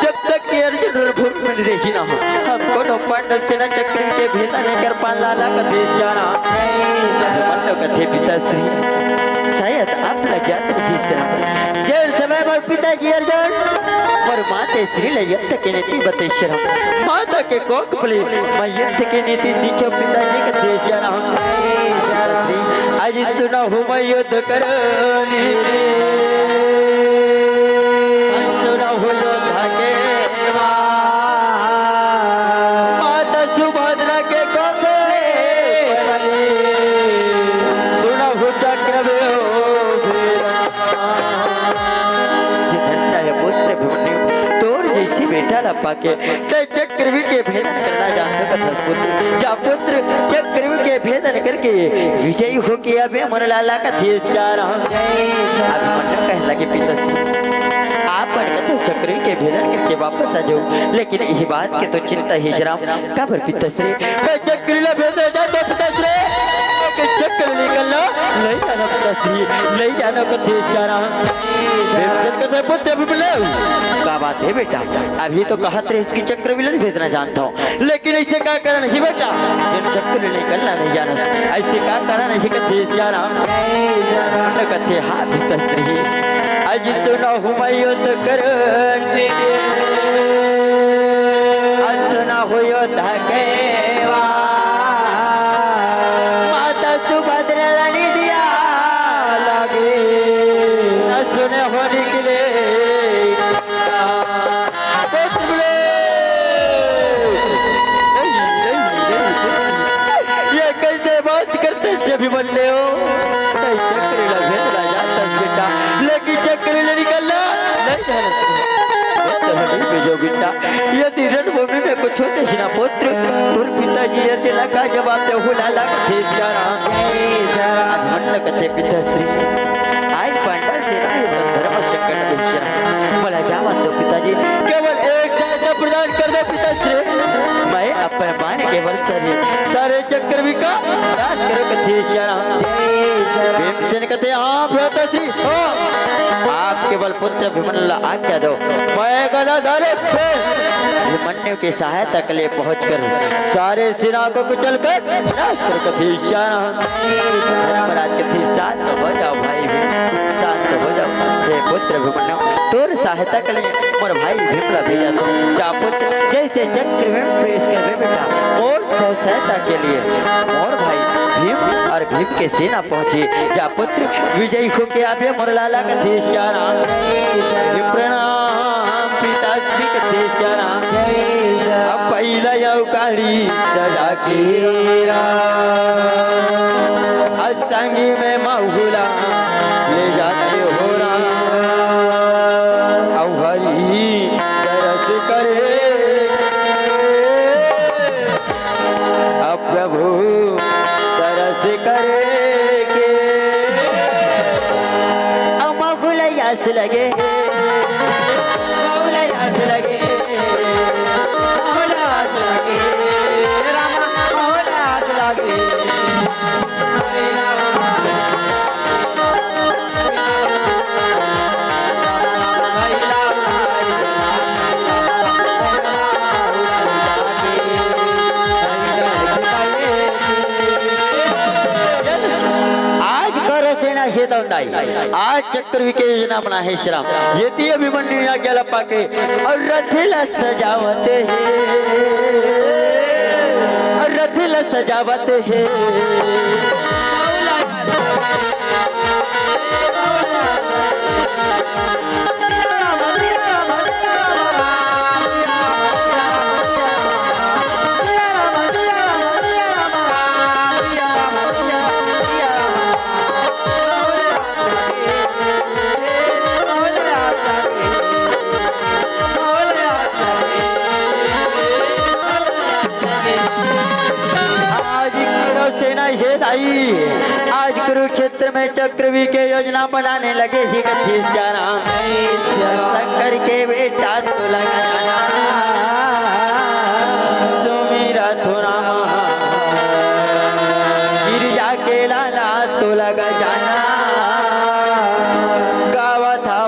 जब तक कि अर्जुन रणभूमि में नहीं ना हो हमको तो पांडव सेना चक्र के भेदा लेकर पांडाला का देश जाना पांडव कथे पिताश्री शायद आप लज्ञात जी से जेल समय पर पिताजी अर्जुन पर माते श्री युद्ध के नीति बतेश्वर माता के कोक फले मैं युद्ध के नीति सीखे पिताजी का देश जाना आज सुना हूँ मैं युद्ध करनी सुना हूँ योद्धा के माता सुभद्रा के कोक सुना हूँ चक्र विठ्ठल पाके ते चक्रवी के भेदन करना जानते कथा पुत्र जा पुत्र चक्रवी के भेदन करके विजयी हो के अबे मन लाला का थियार अभिमन्यु कह लगे पिता आप कथे चक्रवी के भेदन करके वापस आ जाओ लेकिन इस बात के तो चिंता ही श्राम काबर पिताश्री मैं चक्री ला भेद जाता पिताश्री के चक्र निकलना नहीं जाना पिताश्री नहीं जाना कथे चारा देवचंद कथे पुत्र भी मिले क्या बात है बेटा अभी तो कहा थे इसकी चक्र विलन भेजना जानता हूँ लेकिन ऐसे क्या कारण है बेटा जब चक्र निकलना नहीं जाना ऐसे क्या कारण है कथे चारा कथे हाँ पिताश्री आज सुना हूँ मैं युद्ध करने आज सुना हूँ युद्ध केवा माता सुभद्रा रानी दिया लगे न सुने हो निकले ये कैसे बात करते से भी बोल रहे हो चक्र लगे बेटा लेकिन चक्र ले निकलना नहीं जो बेटा यदि रणभूमि में कुछ होते ही ना पुत्र तुर पिताजी यदि लगा जवाब दे हुला लगा थे सारा मन कथे पिताश्री आज पांडा से धर्म संकट विषय मला जवाब दो पिताजी केवल एक जायदा प्रदान कर दो पिताश्री मैं अपने पाने के वर्ष सारे चक्र भी का राज करो कथे सारा भीमसेन कहते हाँ पिताश्री आप केवल पुत्र अभिमन्यु आज्ञा दो मैं गदाधर अभिमन्यु की सहायता के लिए पहुंचकर सारे सेना को कुचल कर धर्मराज कथी शांत हो जाओ भाई शांत हो जाओ हे पुत्र अभिमन्यु तोर सहायता के लिए मोर भाई भीमला भेजा तो जा पुत्र जैसे चक्र में प्रवेश कर बेटा और सहायता के लिए मोर भाई भीम और भीम के सेना पहुंची जा पुत्र विजयी हो के आवे मोर लाला कथे श्यारा प्रणाम पिताश्री कथे श्यारा अब पहला यौ काली सजा के असंगी में महुला ले जाते हो हरी तरस करे अब प्रभु तरस करेगे महुलयास लगे महुलयास लगे महुलयास लगे रामा महुलयास लगे आज चक्रवी के योजना बना है श्राम यदि अभिमन्यु आज्ञा पाके और रथिला सजावते हैं और रथिला सजावते हैं आज कुरुक्षेत्र में चक्रवी के योजना बनाने लगे ही कथी जाना शंकर के बेटा तो लगाना सुमीरा तो राम गिरिजा के लाला तो लगा जाना गावा था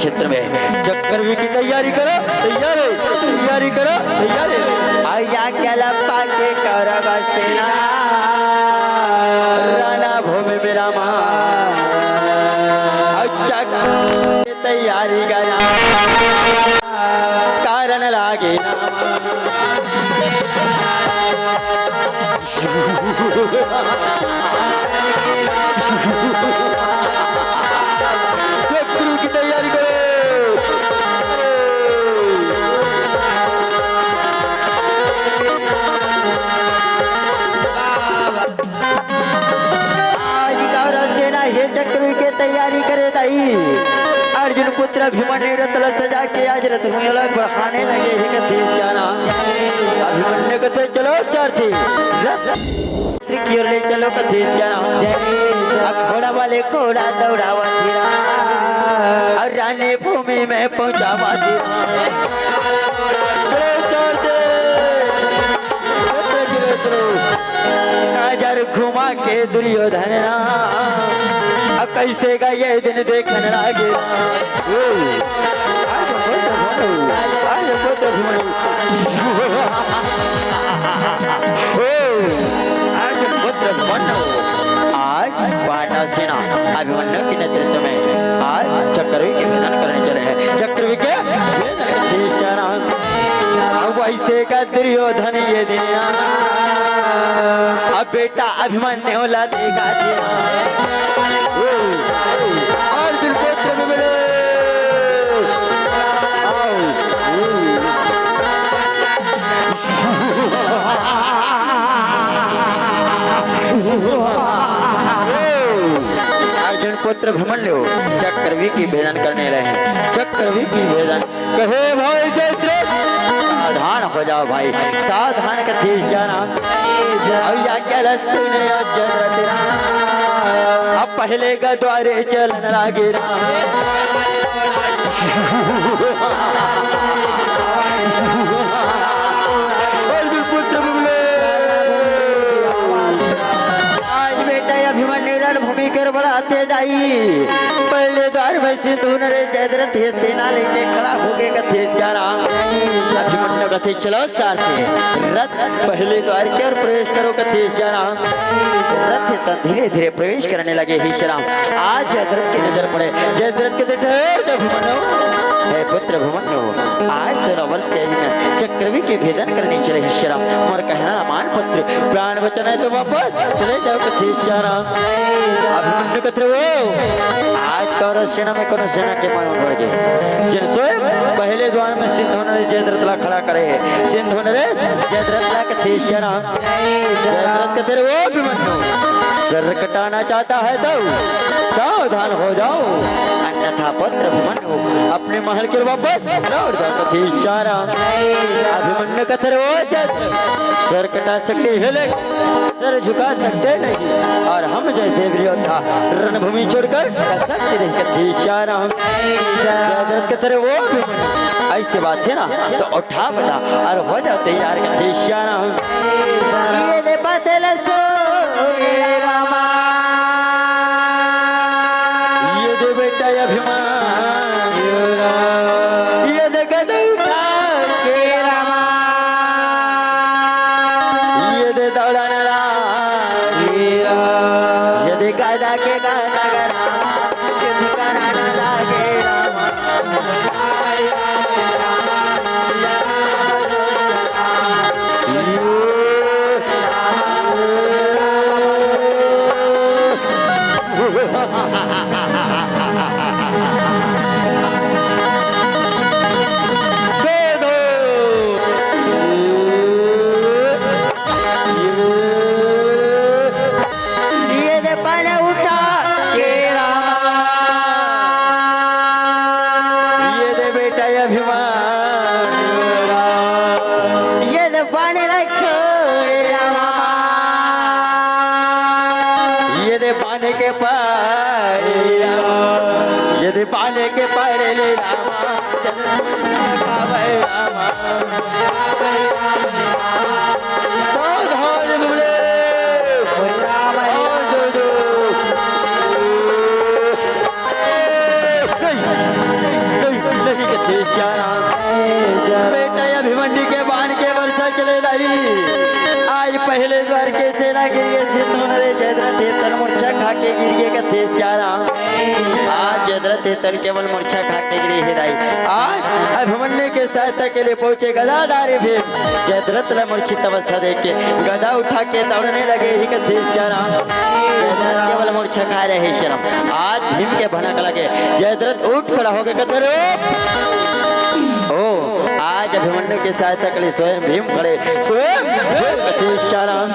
क्षेत्र में चक्रवी की तैयारी करो तैयारी करो आया क्या लपा के करवा सेना चक्र की तैयारी करो। आज कौरव सेना हे चक्र की तैयारी करे ताई। अर्जुन पुत्र अभिमन्यु रथ सजा के आज रथ बढ़ाने लगे ही कथी जाना। अभिमन्यु कहते चलो सारथी रथ की ओर ले चलो कथी जाना। अब घोड़ा वाले घोड़ा दौड़ावा धीरा और रानी भूमि में पहुंचावा धीरा। चलो सारथी नजर घुमा के दुर्योधन अब कैसे का ये दिन देखने लगे। आज पांडव सेना अभिमन्यु के नेतृत्व में आज चक्रव्यूह के भेदन करने चले हैं। चक्रव्यूह के अब वैसे का दुर्योधन ये दिन अब बेटा अभिमन्यु ला देगा अर्जुन पुत्र में मिले। अर्जुन पुत्र अभिमन्यु चक्रव्यूह की भेदन करने रहे। चक्रव्यूह की भेदन कहे भाई चैत्र सावधान हो जाओ भाई सावधान कथी जाना। सुने अब पहले का द्वारे चलन लागे आज बेटा अभिमन्यु रणभूमि कर बढ़ाते जाई। पहले द्वार में सिंधु नरे जयद्रथ ये सेना लेके खड़ा हो गए कथे जाना। अभिमन्यु कथे चलो सारथी रथ पहले द्वार की ओर प्रवेश करो कथे जाना। रथ धीरे धीरे प्रवेश करने लगे ही श्याम। आज जयद्रथ की नजर पड़े। जयद्रथ के ठहर अभिमन्यु हे पुत्र अभिमन्यु आज 16 वर्ष के में चक्रव्यूह के भेदन करने चले ही श्याम। और कहना मान पुत्र प्राण बचना है तो वापस चले जाओ कथे जाना। अभिमन्यु कथे वो आज कौरव सेना में कौन सेना के मान बढ़ गए। जिन स्वयं पहले द्वार में सिंधु नरे जयद्रथ ला खड़ा करे। सिंधु नरे जयद्रथ ला कथे सेना जयद्रथ कथे वो अभिमन्यु सर कटाना चाहता है तो सावधान हो जाओ अन्यथा पुत्र अभिमन्यु अपने महल के वापस लौट जाओ कथे इशारा। अभिमन्यु कथे वो सर कटा सकते हिले सर झुका सकते नहीं और हम जैसे योद्धा रणभूमि छोड़कर सकते नहीं कथे इशारा। जयद्रथ कथे वो ऐसी बात है ना तो उठा बता और हो जाओ तैयार कथे इशारा। ये दे बदल सो रामा ये दे बेटा अभिमन्यु ये दे गदौता के रामा ये दे दौड़न वीरा ये दे गादा के गाना गरा ये दे कराना लागे पाने के पाड़े यदि पाने के पाड़े ले बेटा अभिमन्यु के बाण के वर्षा चले रही। आज पहले द्वार के सेना गिर गए सिंधु नरे जयद्रथ तलमुर्छा खा के गिर गए कथे आज जयद्रथ तन केवल मूर्छा खा के गिरी हिदाई। आज अभिमन्यु के सहायता के लिए पहुंचे गदाधारी भीम। जयद्रथ ने मूर्छित अवस्था देख के गदा उठा के दौड़ने लगे ही कथे श्याराम। जयद्रथ केवल मूर्छा खा रहे श्याराम। आज भीम के भनक लगे। जयद्रथ उठ खड़ा हो गए कथे ओ आज अभिमन्यु के सहायता के लिए स्वयं भीम खड़े। स्वयं कथे श्याराम।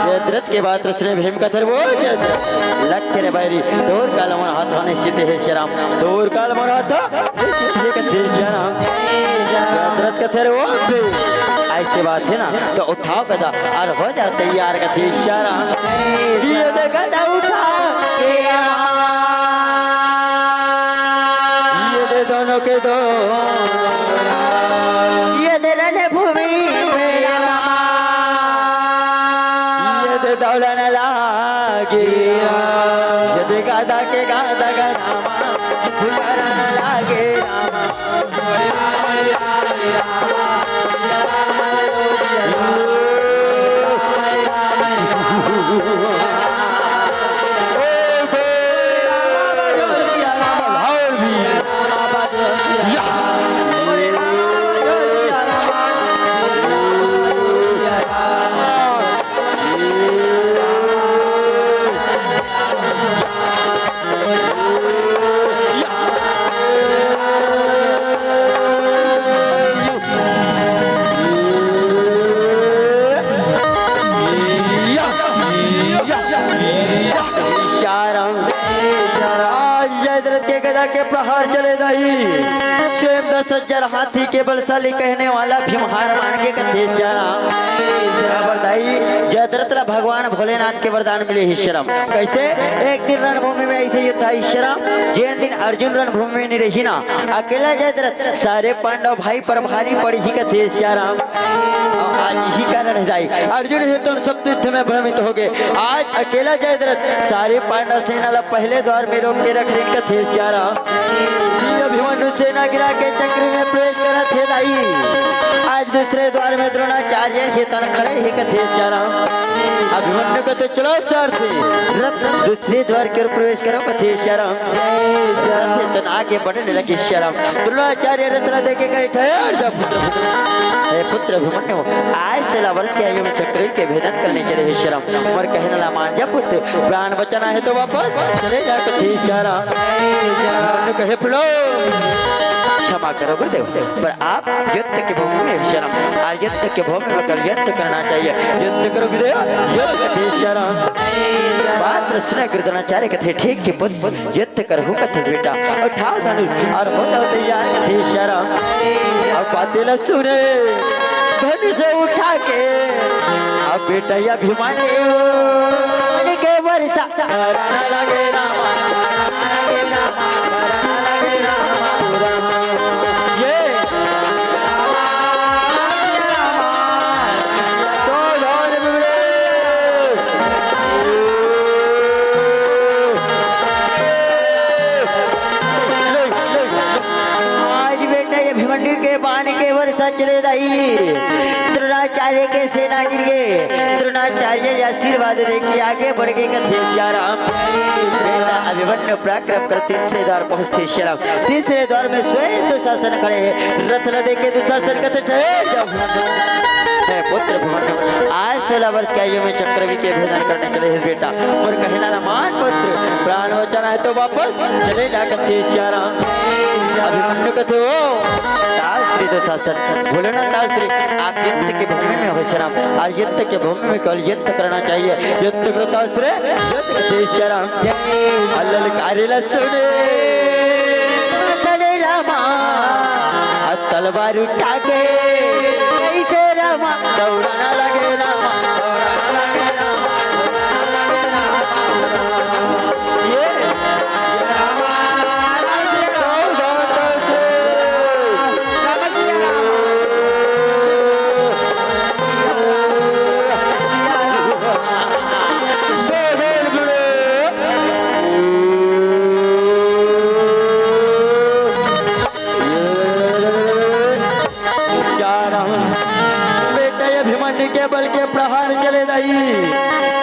जयद्रथ के बाद उसने भीम कथे वो लग तेरे बैरी तोर काल मन हाथ होने सिद्ध है श्याराम। तोर काल मन हाथ कथे श्याराम। जयद्रथ कथे वो ऐसी बात है ना तो उठाओ गदा और हो जाओ तैयार कथे श्याराम। ये दे गदा उठा ये दे दोनों के दो ये दे रने भूमि ये दे दौड़न लागे ये दे गदा के गदा गदा लागे के प्रहार चले गई। स्वयं 10,000 हाथी के बलशाली कहने वाला भीम हार मान के कथे श्याराम। जयद्रथ भगवान भोलेनाथ के वरदान मिले ही श्याराम। कैसे एक दिन रणभूमि में ऐसे युद्ध आई श्याराम। जिन दिन अर्जुन रणभूमि में नहीं रही ना अकेला जयद्रथ सारे पांडव भाई पर भारी पड़ी ही कथे श्याराम। आज यही कारण है अर्जुन ही तुम सब युद्ध में भ्रमित हो गए। आज अकेला जयद्रथ सारे पांडव सेना पहले द्वार में रोक के रख रही कथे श्याराम। अभिमन्यु सेना गिरा के चक्र में प्रवेश करा थे दाई। आज दूसरे द्वार में द्रोणाचार्य ही तन खड़े ही कथे श्याराम। अभिमन्यु कहते चलो सर से रथ दूसरे द्वार की ओर प्रवेश करो कथे श्याराम। तन आगे बढ़ने लगे श्याराम। द्रोणाचार्य रत्न देके कहे ठहर जा पुत्र अभिमन्यु आज 16 वर्ष के आयु में चक्र के भेदन करने चले हैं श्याराम। और कहने ला मान जा पुत्र प्राण बचाना है तो वापस चले जा कथे श्याराम। कहे प्लो क्षमा करो गुरुदेव पर आप युद्ध के भूमि में शरण और युद्ध के भूमि में कर युद्ध करना चाहिए। युद्ध करो गुरुदेव युद्ध कथे शरण। बात सुने गुरुद्रोणाचार्य कथे ठीक के पुत्र युद्ध करो कथे बेटा उठाओ धनुष और हो जाओ तैयार कथे शरण। अब बातें सुने धनुष उठा के अब बेटा या अभिमन्यु के वर्षा लगे के बाण के वर्षा चले दाई। द्रोणाचार्य के सेना गिर गए। द्रोणाचार्य आशीर्वाद देके आगे बढ़ गए कथे श्याराम। अभिमन्यु पराक्रम कर तीसरे द्वार पहुंचते श्याराम। तीसरे द्वार में स्वयं दुशासन खड़े हैं। रथ न देके दुशासन कहते ठहर जाओ पुत्र अभिमन्यु आज 16 वर्ष की आयु में चक्रवी के भेदन करने चले हैं बेटा। और कहना ना मान पुत्र प्राण बचाना है तो वापस चले जा कथे श्याराम। अभिमन्यु कथे वो श्री दुशासन भोलेनाथ श्री आप युद्ध की भूमि में हो श्याराम और युद्ध के भूमि में केवल युद्ध करना चाहिए। युद्ध करता श्री युद्ध कथे श्याराम। अल्लाह कारिला सुने चले रामा तलवार उठा के कैसे रामा दौड़ना लगे रामा दौड़ना लगे बल के प्रहार चले गई।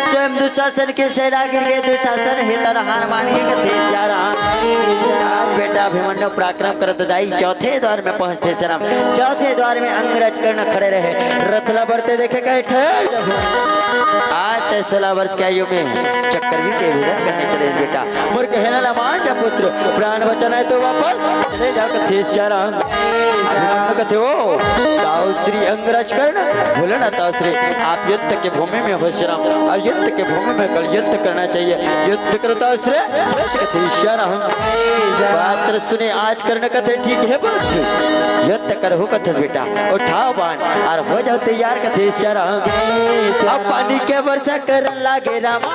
स्वयं दुशासन के सेना गिर गए। दुशासन हितन हार मान के कथे श्याराम। आज बेटा अभिमन्यु पराक्रम करत दाई चौथे द्वार में पहुंचते शरम चौथे द्वार में अंगरज कर्ण खड़े रहे रथला बढ़ते देखे कहे ठहर आज 16 वर्ष की आयु में चक्रवी के विधन करने चले बेटा मोर कहना ना मान जा पुत्र प्राण बचना है तो वापस चले जाओ कथे शरम अभिमन्यु कथे हो ताऊ श्री अंगरज कर्ण बोले ना ताऊ श्री आप युद्ध के भूमि में हो शरम और युद्ध के भूमि में कल युद्ध करना चाहिए युद्ध करता श्री कथे शरम बात सुने आज करने कथे ठीक है बात युद्ध कर हो कथे बेटा उठाओ बाण और हो जाओ तैयार कथे शरम अब पानी के वर्षा कर लागे रामा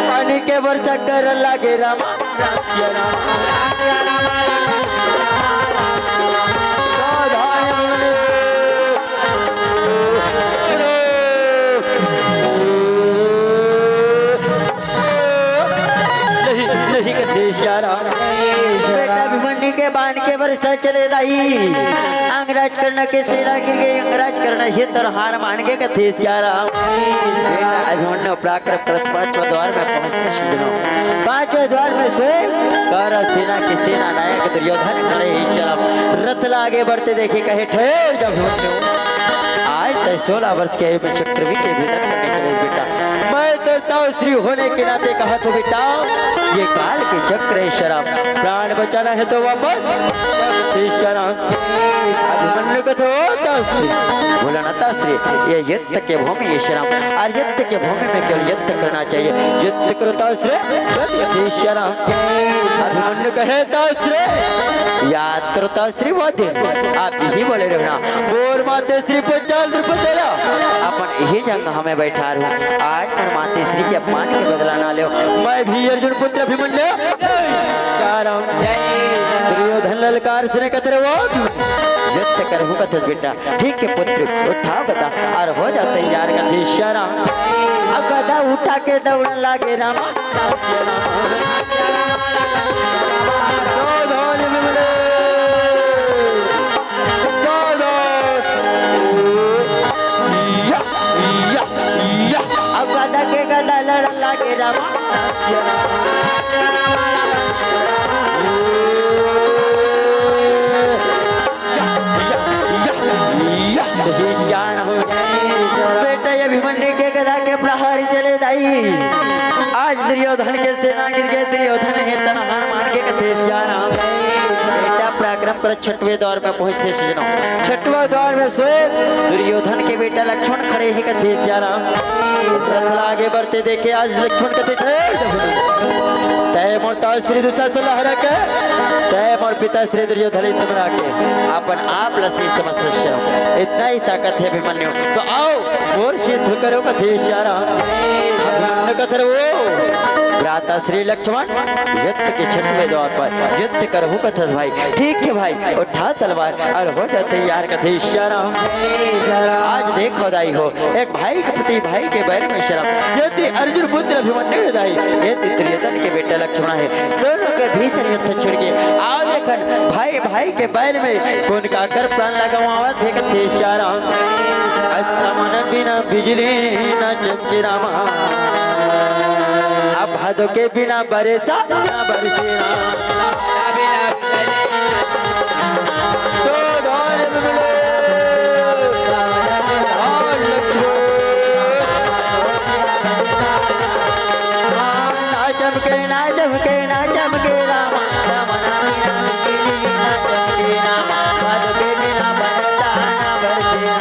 पानी के वर्षा कर लागे रामा बेटा अभिमन्यु के बाण के वर्षा चले दाई अंगराज करना के सेना गिर गई अंगराज करना ये तर हार मान के कथे बेटा अभिमन्यु पराक्रम करत पांचवा द्वार में पहुंचते सुनो पांचवे द्वार में स्वयं कौरव सेना के सेना नायक दुर्योधन खड़े शरम रथ लागे बढ़ते देखे कहे ठहर जब आज 16 वर्ष के आयु में चक्रवी के भीतर करने चले बेटा मैं तो ताऊ श्री होने के नाते कहा तो बेटा ये काल के चक्र है शराब प्राण बचाना है तो वापस अभिमन्यु को तो बोला ना ताश्री ये युद्ध के भूमि ये शराब और युद्ध के भूमि में केवल युद्ध करना चाहिए युद्ध करो ताश्री शराब अभिमन्यु कहे ताश्री याद करो ताश्री वो दिन आप यही बोले रहना बोर माते श्री 50 रुपये दे अपन यही जंग हमें बैठा रहूं आज पर माते श्री के अपमान के बदला ना लो मैं भी अर्जुन पुत्र अभिमन्यु दुर्योधन ललकार सुने कतरे वो युद्ध कर हो कथे बेटा ठीक है पुत्र उठाओ गदा और हो जा तैयार कथे इशारा अब गदा उठा के दौड़न लागे रामा अब गदा के गदा लड़न लागे रामा बेटा अभिमन्यु के गदा के प्रहारी चले दाई आज दुर्योधन के सेना गिर गए दुर्योधन है तनहार मान के कथे बेटा पराक्रम पर 6वें द्वार में पहुंचते सजनों 6वां द्वार में स्वयं दुर्योधन के बेटा लक्ष्मण खड़े ही कथे आगे बढ़ते देखे आज लक्ष्मण कथे तय मोटा श्री दुशासन हरा के तय मोर पिता श्री दुर्योधन तुमरा के अपन आप लसी समस्त शर्म इतना ही ताकत है अभिमन्यु तो आओ और सिद्ध करो कथे इशारा कथर वो भ्राता श्री लक्ष्मण युद्ध के 6वें द्वार पर युद्ध कर हो कथस भाई ठीक है भाई उठा तलवार और हो जा तैयार कथे इशारा आज देखो दाई हो एक भाई के प्रति भाई के बैर में शर्म यदि अर्जुन पुत्र अभिमन्यु दाई यदि दुर्योधन के बेटा लक्ष्मण है दोनों के भीषण युद्ध छिड़ गए आज देखन भाई भाई के बैर में कौन का कर प्राण लगावत है कथे इशारा मन बिना बिजली न चमके रामा अब भादों के बिना बरसा न बरसे ना चमके रामा भादों के बिना बरसा न बरसे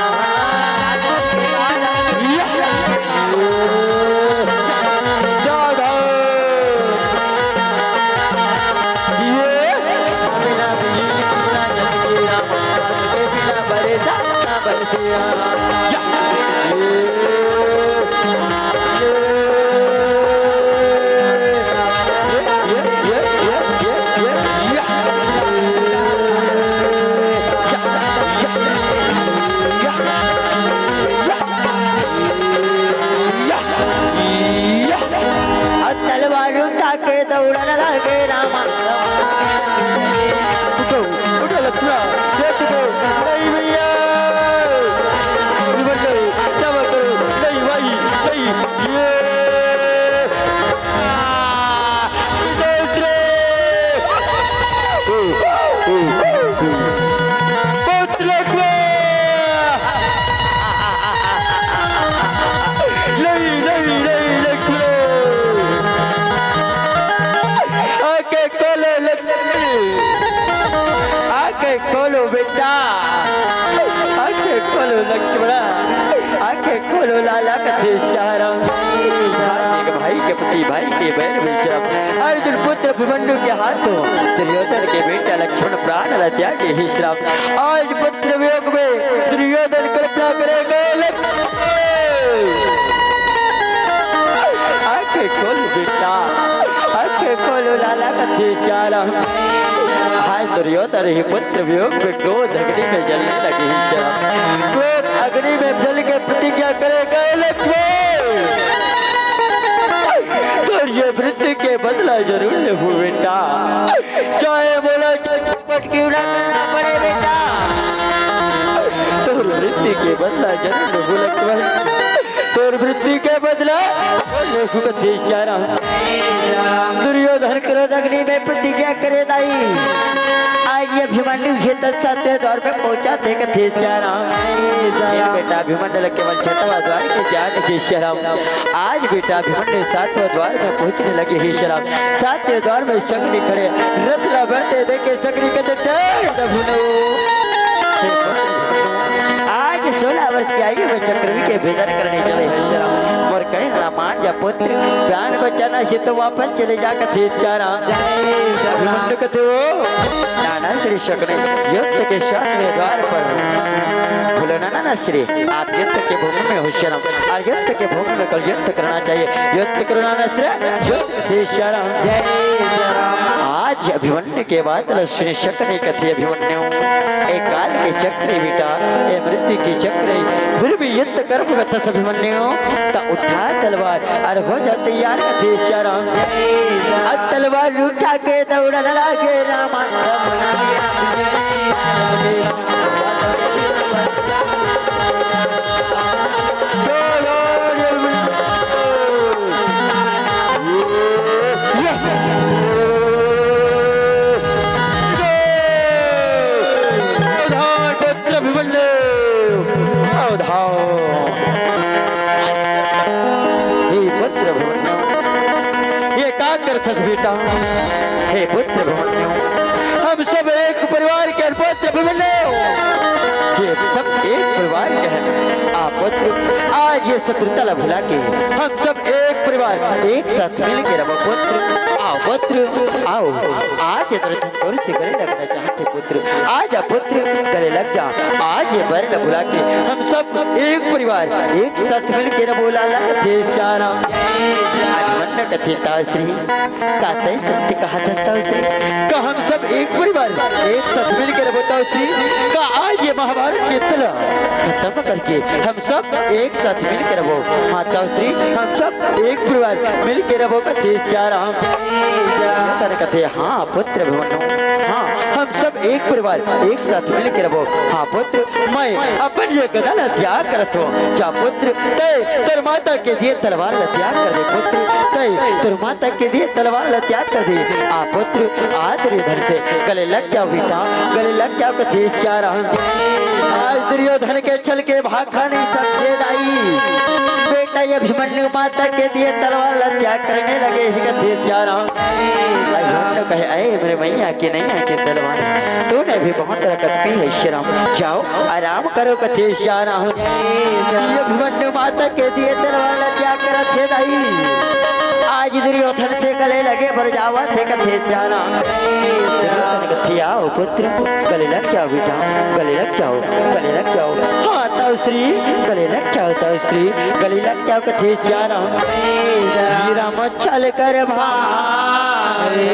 आंखें खोलो बेटा, आंखें खोलो लक्ष्मणा, आंखें खोलो लाला कथे श्याम। भाई के पति भाई के बहन विश्राम, अर्जुन पुत्र अभिमन्यु के हाथों दुर्योधन के बेटा लक्ष्मण प्राण ल त्यागे ही श्राम। आज पुत्र वियोग में दुर्योधन कल्पना करेगा आंखें खोलो बेटा, आंखें खोलो लाला कथे श्याम। हाय दुर्योधन ही पुत्र वियोग में क्रोध अग्नि में जलने लगे ही श्याम। क्रोध अग्नि में जल के प्रतिज्ञा करेगा ये मृत्यु के बदला जरूर ले बेटा, चाहे बोला चटपट क्यों ना करना पड़े बेटा, तो मृत्यु के बदला जरूर ले तो मृत्यु के बदला दुर्योधन क्रोध अग्नि में प्रतिज्ञा करे दाई। आज ये अभिमन्यु सातवें द्वार में पहुंचा थे कथे श्याम। बेटा अभिमन्यु केवल छठवां द्वार के ज्ञान जी श्याम। आज बेटा अभिमन्यु सातवें द्वार में पहुंचने लगे ही श्याम। सातवें द्वार में शक्ति खड़े रत्ना बैठे देखे शक्ति के आज 16 वर्ष की आयु में चक्रवी के भेदन करने चले हैं श्याम। और कहे ना मान जा पुत्र प्राण बचाना से तो वापस चले जा कथे श्याम। कथे हो नाना श्री शक्ति युद्ध के 7वें द्वार पर बोलो नाना श्री आप युद्ध के भूमि में हो श्याम, और युद्ध के भूमि में कल युद्ध करना चाहिए। युद्ध करना न श्री श्याम। आज अभिमन्यु के बाद श्री शक्ति कथे अभिमन्यु एक काल के चक्र बेटा ये मृत्यु की चक्र फिर भी युद्ध कर अभिमन्यु तो उठा तलवार और हो जा तैयार कथे श्याम। तलवार उठा के दौड़ लागे रामा बेटा हे पुत्र अभिमन्यु हम सब एक परिवार के पुत्र अभिमन्यु, ये सब एक परिवार के हैं। आप पुत्र आज ये शत्रुता भुला के हम सब एक परिवार एक साथ मिल के रहो पुत्र। आओ पुत्र आओ आज ये दर्शन कौन से गले लगना चाहते पुत्र, आज आप पुत्र गले लग जा। आज ये वर्ण भुला के हम सब एक परिवार एक साथ मिल के रहो लाला कथे श्याम। कथे श्री कहते सत्य कहा श्री का हम सब एक परिवार एक साथ मिलकर बताओ श्री का आज ये महाभारत के तला खत्म करके हम सब एक साथ मिलकर रहो माता श्री हम सब एक परिवार मिलकर रहो कथे श्याम। कथे हाँ पुत्र अभिमन्यु हाँ हम सब एक परिवार एक साथ मिलकर रहो। हाँ पुत्र मैं अपन ये गदा त्याग करत हूँ जा पुत्र तय तेरे माता के दिए तलवार त्याग कर दे पुत्र, तय तेरे माता के दिए तलवार त्याग कर दे। आ पुत्र आदर इधर से गले लग जाओ बेटा गले लग जाओ कथे श्याम। आज दुर्योधन के छल के भाखा नहीं सब छेद आई बेटा ये अभिमन्यु माता के दिए तलवार त्याग करने लगे कथे श्याम। कहे अरे मेरे मैया की नैया की तलवार तूने भी बहुत रकत की है श्याम, जाओ आराम करो कथे श्याम। अभिमन्यु माता के दिए तलवार त्याग कर छेद आई आज दुर्योधन से गले लगे भर जावा थे कथे श्याम। कथे आओ पुत्र गले लग जाओ बेटा गले लग जाओ गले लग जाओ। हाँ तव श्री गले लग जाओ तव श्री गले लग जाओ कथे श्याम। राम चल कर भाई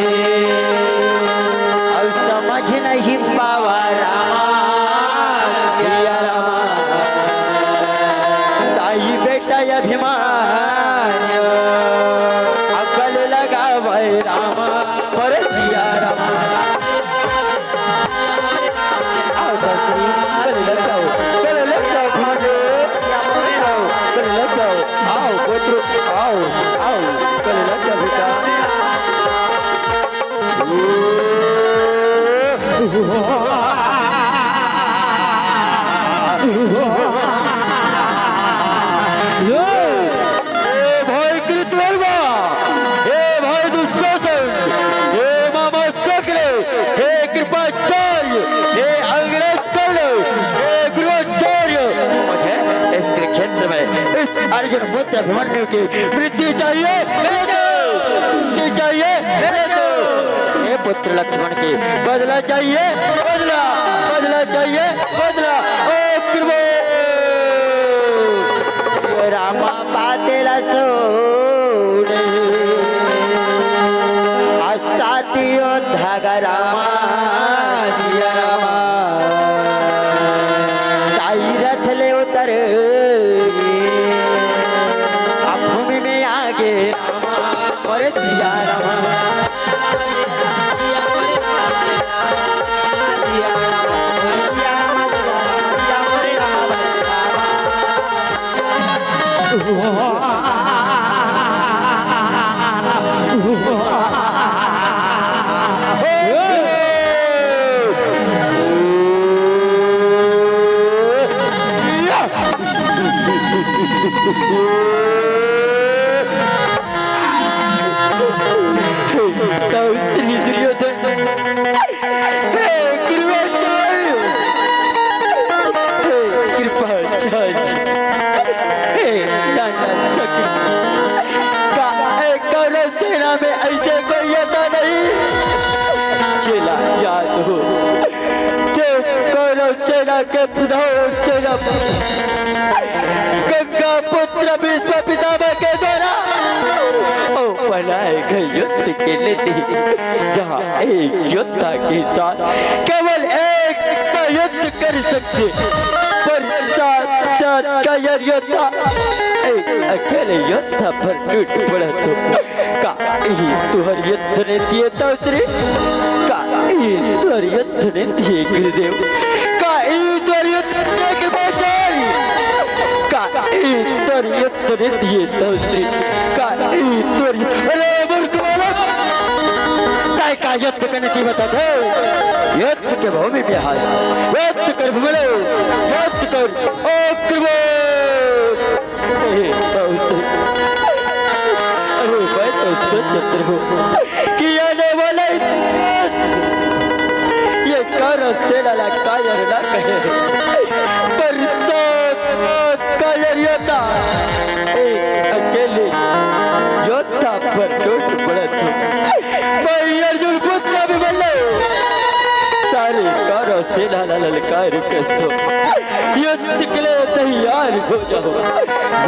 अब समझ नहीं पावा ताई बेटा अभिमान अकल लगा भाई राम पर दिया राम। आओ श्री गले लग जाओ गले लग जाओ गले लग जाओ आओ पुत्र आओ आओ गले लग जाओ बेटा। भाई कृतवर्मा हे भाई दुशासन हे मामा सकले हे अर्जुन पुत्र अभिमन्यु की मृत्यु चाहिए, मृत्यु चाहिए, ये पुत्र लक्ष्मण की बदला चाहिए, बदला बदला चाहिए, बदला। ओ कृपा रामा पातेला सोड साथियों धागा रामा जिया रामा ताई रथ ले उतर अब भूमि में आगे और जिया रामा के प्रधान सेना गंगा पुत्र भीष्म पितामह के द्वारा बनाए गए युद्ध के नीति जहाँ एक योद्धा के साथ केवल एक का युद्ध कर सकते पर सात का योद्धा एक अकेले योद्धा पर टूट पड़ा तो का तुहर युद्ध ने दिए तौसरी का तुहर युद्ध ने दिए गुरुदेव युद्ध करने की बता दो युद्ध के भूमि में हाय युद्ध कर बोले युद्ध कर ओ कृपा अरे भाई तो सच हो कि आने वाला ये कर सेना ला कायर ना कहे पर कायर योद्धा एक अकेले योद्धा पर टूट पड़ा भाई अर्जुन पुत्र अभिमन्यु सारे कारों सेना ला ललकार कर दो युद्ध के लिए तैयार हो जाओ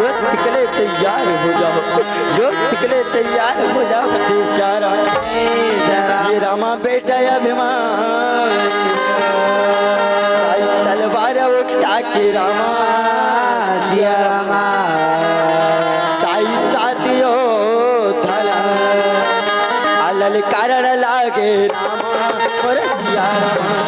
युद्ध के लिए तैयार हो जाओ युद्ध के लिए तैयार हो जाओ सारा ये रामा बेटा अभिमान तलवार उठा के रामा सिया रामा ताई साथियों थला ललकार लागे रामा और सिया रामा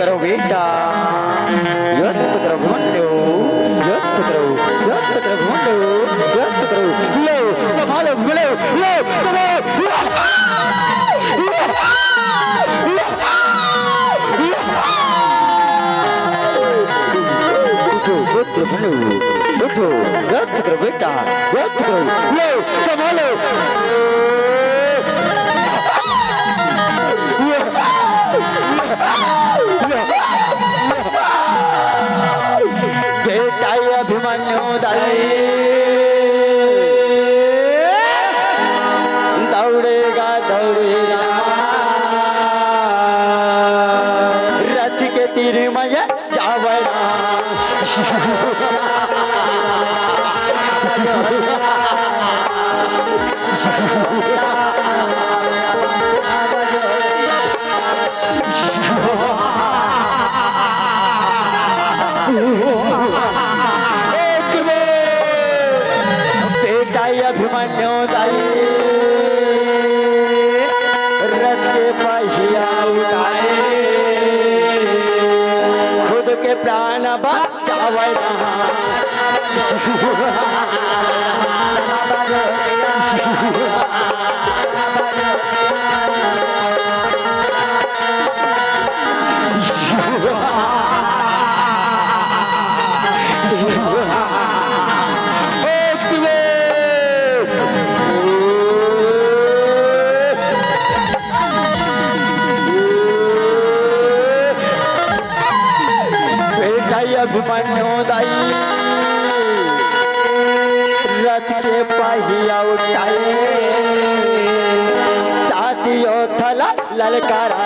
करो बेटा, युद्ध करो घुंडो, युद्ध करो घुंडो, युद्ध करो, लो संभालो लो उठो, युद्ध करो बेटा, युद्ध करो, लो संभालो बेटा अभिमन्यु दौड़ेगा रथ के तीर में जावड़ा अभिमन्यु रथ के पहिया उठाए खुद के प्राण बचावे अभिमन्यु रथ के पहिया उठाए साथियों थला ललकारा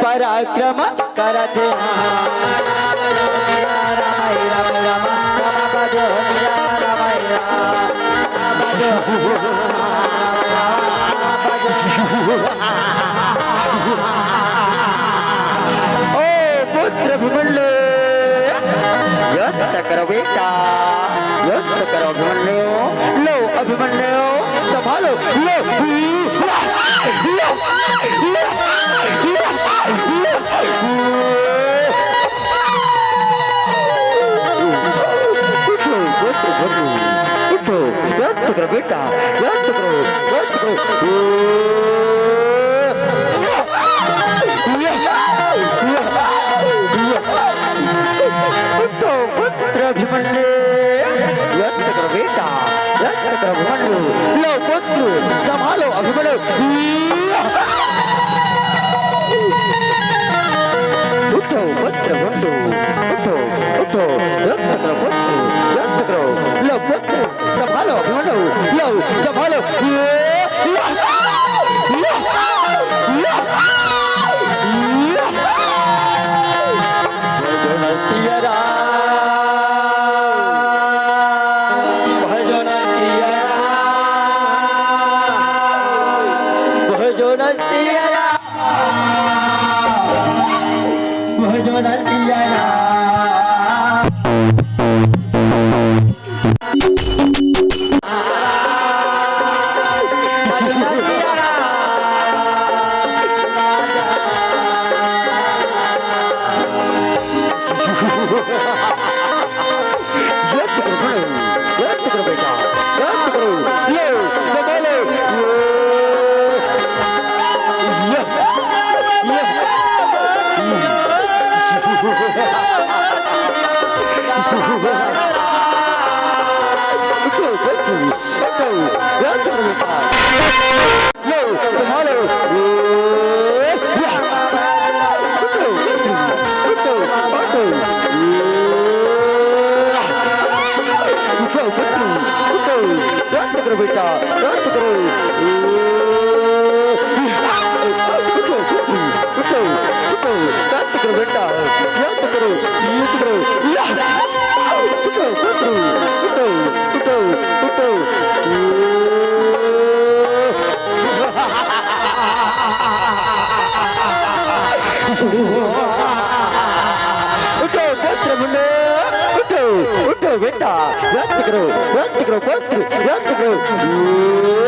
पराक्रम करते ओ पुत्र अभिमन्यु युद्ध करो बेटा, युद्ध करो अभिमन्यु, लो अभिमन्यु संभालो लो युद्ध करो बेटा, युद्ध करो पुत्र अभिमन्यु युद्ध करो बेटा, युद्ध करो अभिमन्यु, लो पुत्र संभालो अभिमन्यु उठो पुत्र बंधु उठो युद्ध करो पुत्र, युद्ध करो लो पुत्र संभालो अभिमन्यु, लो संभालो व्यक्त करो बेटा, व्यक्त करो, लो संभालो, बेटा रद्द करो रद्द करो बेटा रद्द करो युद्ध करो उठो उठो उठो उठो उठो उठो पुत्र मुन्ने उठो उठो बेटा रद्द करो पुत्र रद्द करो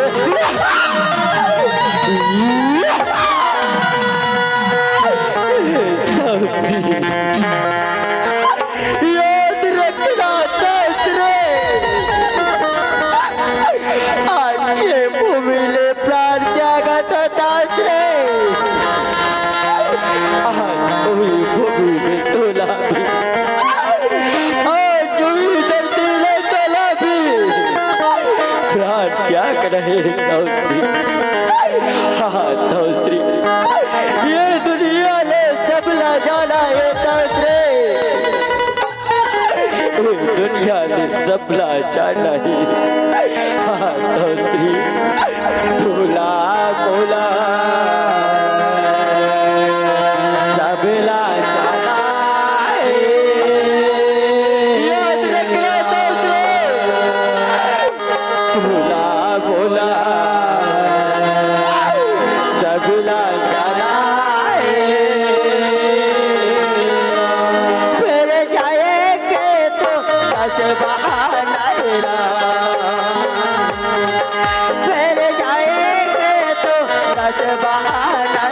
याद रखना शास्त्रे आज ये भूमिले प्राण त्यागा था शास्त्रे आज वही भूमि में तोला भी आज वही धरती में तोला भी प्राण त्याग रहे शास्त्री हाँ शास्त्री ये दुनिया ने सबला जाना है शास्त्री दुनिया ने सबला जाना है हाँ शास्त्री तोला बोला सबला जाना है याद रखना शास्त्री तोला बोला सबला जाना फिर जाएंगे तो दस बहाना फिर जाएंगे तो दस बहाना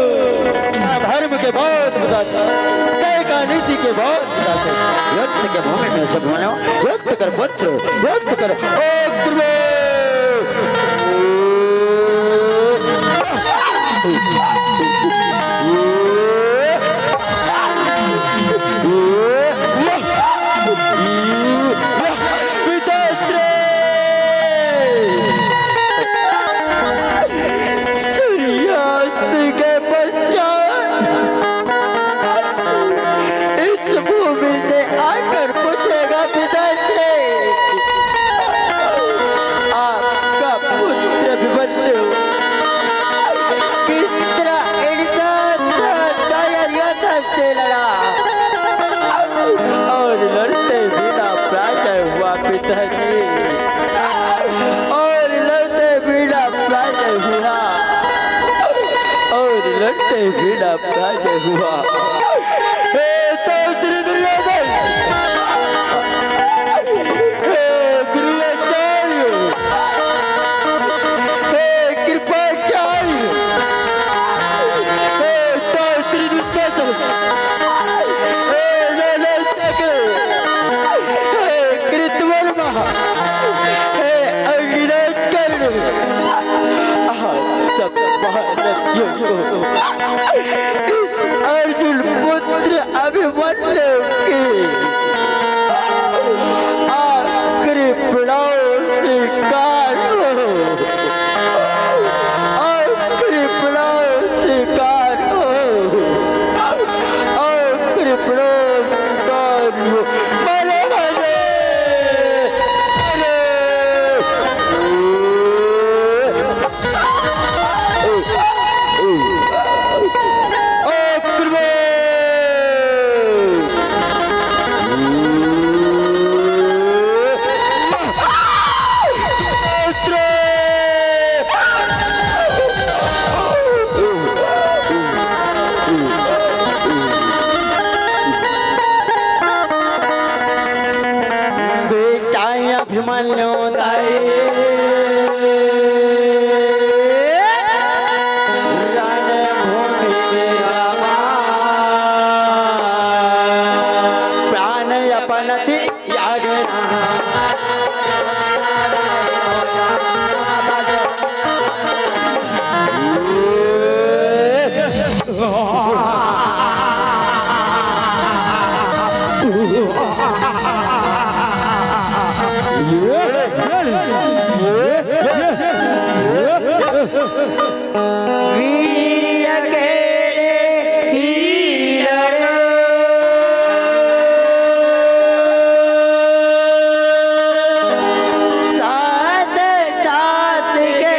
धर्म के बहुत तय का नीति के बहुत व्यक्त के भूमि में सब मानो व्यक्त कर पुत्र व्यक्त कर और लड़ते बिना प्राचय हुआ पिताजी ते बिना प्राज हुआ हे तो श्री दुर्योधन हे गुरुआचार्य हे कृपाचार्य हे तो श्री दुर्योधन हे नलचक्र हे कृतवर्मा हे अग्निराज कर्ण सब महारथियों को इस अर्जुन पुत्र अभिमन्यु के आखिरी पड़ाव स्वीकार करो आखिरी पड़ाव स्वीकार करो आखिरी पड़ाव स्वीकार करो मरे मरे अभिमन्यु दाई रणभूमि रामा प्राण अपनति वीर्य के साथ साथ के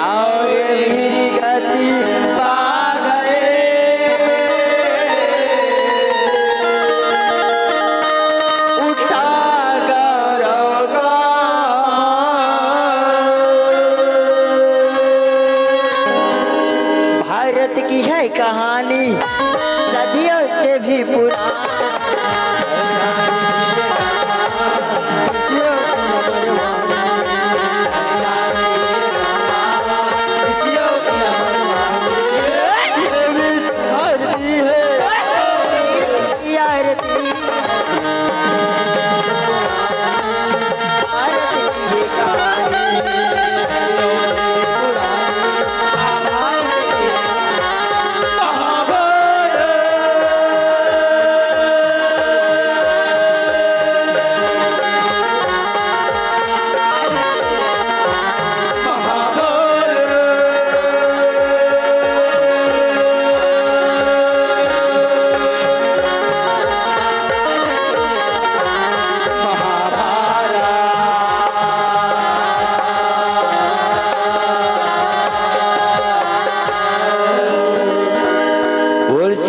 और गति पा गए उठा भारत की है कहानी सदियों से भी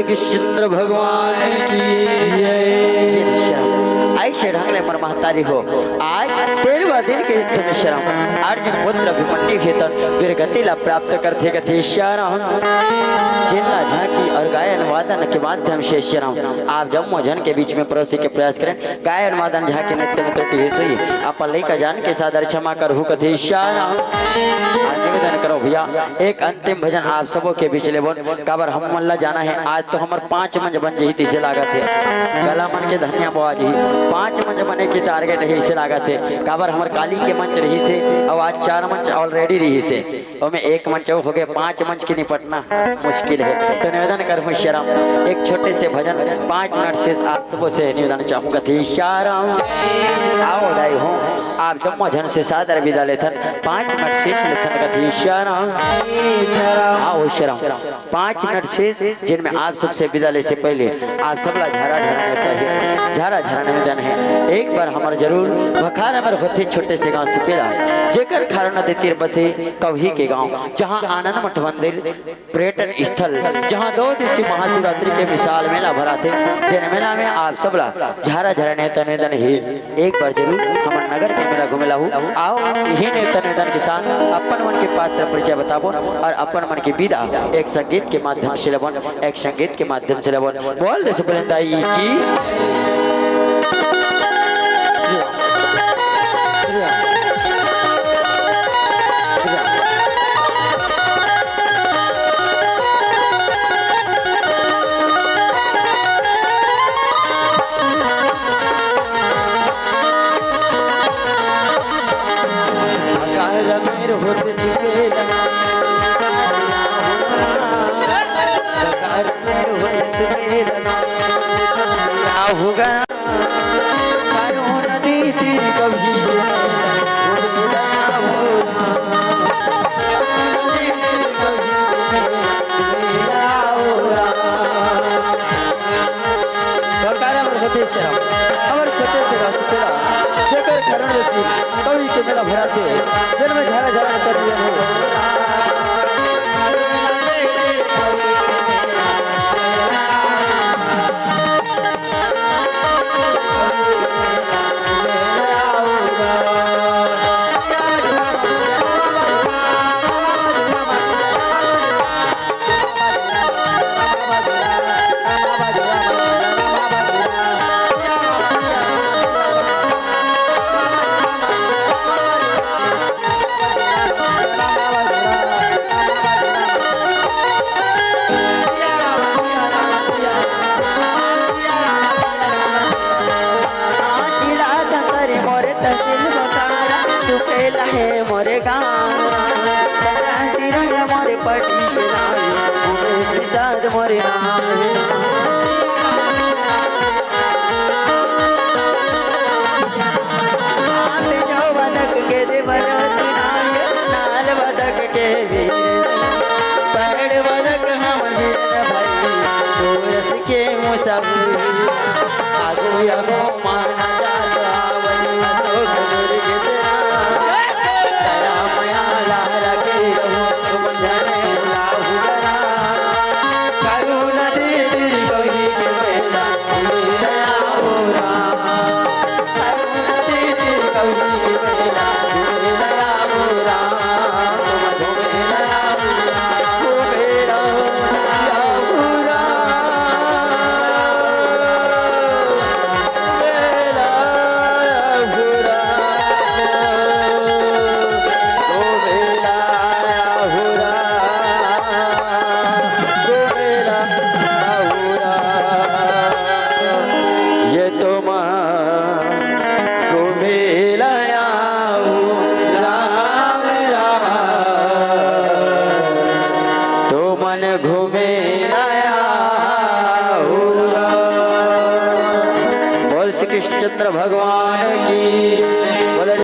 कृष्ण भगवान की ऐसे ढंगले पर महतारी हो आज 13वां दिन के युद्ध में शरम अर्जुन पुत्र अभिमन्यु हेतन फिर गतिला प्राप्त करते गति चिल्ला झांकी और गायन वादन के माध्यम से शरम आप जम्मो जन के बीच में परोसी के प्रयास करें गायन वादन झांकी नृत्य में त्रुटि है सही आप लेकर जान के सादर क्षमा कर हूँ कथी निवेदन करो भैया एक अंतिम भजन आप सबों के बीच ले बोल काबर हम मल्ला जाना है आज तो हमारे 5 मंच बन जी इसे लागत है गला मन के धन्या बवा जी 5 मंच बने की टारगेट है इसे लागत है काबर हमारे काली के मंच रही से और आज 4 मंच ऑलरेडी रही से और मैं 1 मंच हो गए 5 मंच की निपटना मुश्किल है तो निवेदन कर हूँ शरम एक छोटे से भजन 5 मिनट से आप सबों से निवेदन चाहूँगा थी शरम आओ दाई हूँ आप जम्मो जन से सादर विदा लेथन 5 मिनट शेष लेथन का थी शरम आओ शरम 5 मिनट शेष जिनमें आप सबसे विदा ले से पहले आप सबला झारा झरा नेता है झारा झरा निवेदन है एक बार हमारे जरूर बखार हमारे होते छोटे से गांव से पेड़ा जेकर कारण देतीर बसे कवही के गांव जहां आनंद मठ मंदिर पर्यटन स्थल जहां 2 दिवसी महाशिवरात्रि के विशाल मेला भरा थे। जिन मेला में आप सब झारा झारा नेता निधन ही एक बार जरूर हमारे नगर के मेला घुमेला हो। आओ यही नेता निधन के साथ अपन मन के पात्र परिचय बताबो और अपन मन की विदा एक संगीत के माध्यम से लेबन, एक संगीत के माध्यम से लेबन। बोल दे सुपरदाई की होगा कभी कवि के मेला भराते जन्म झारा झारा कर मोरे गाँव मोरे पटी मोरे बदक के देवर नाल बदक के पैड़ बदक हम भाई के मुसब आगो आगो माना जाता कृष्णचंद्र भगवान की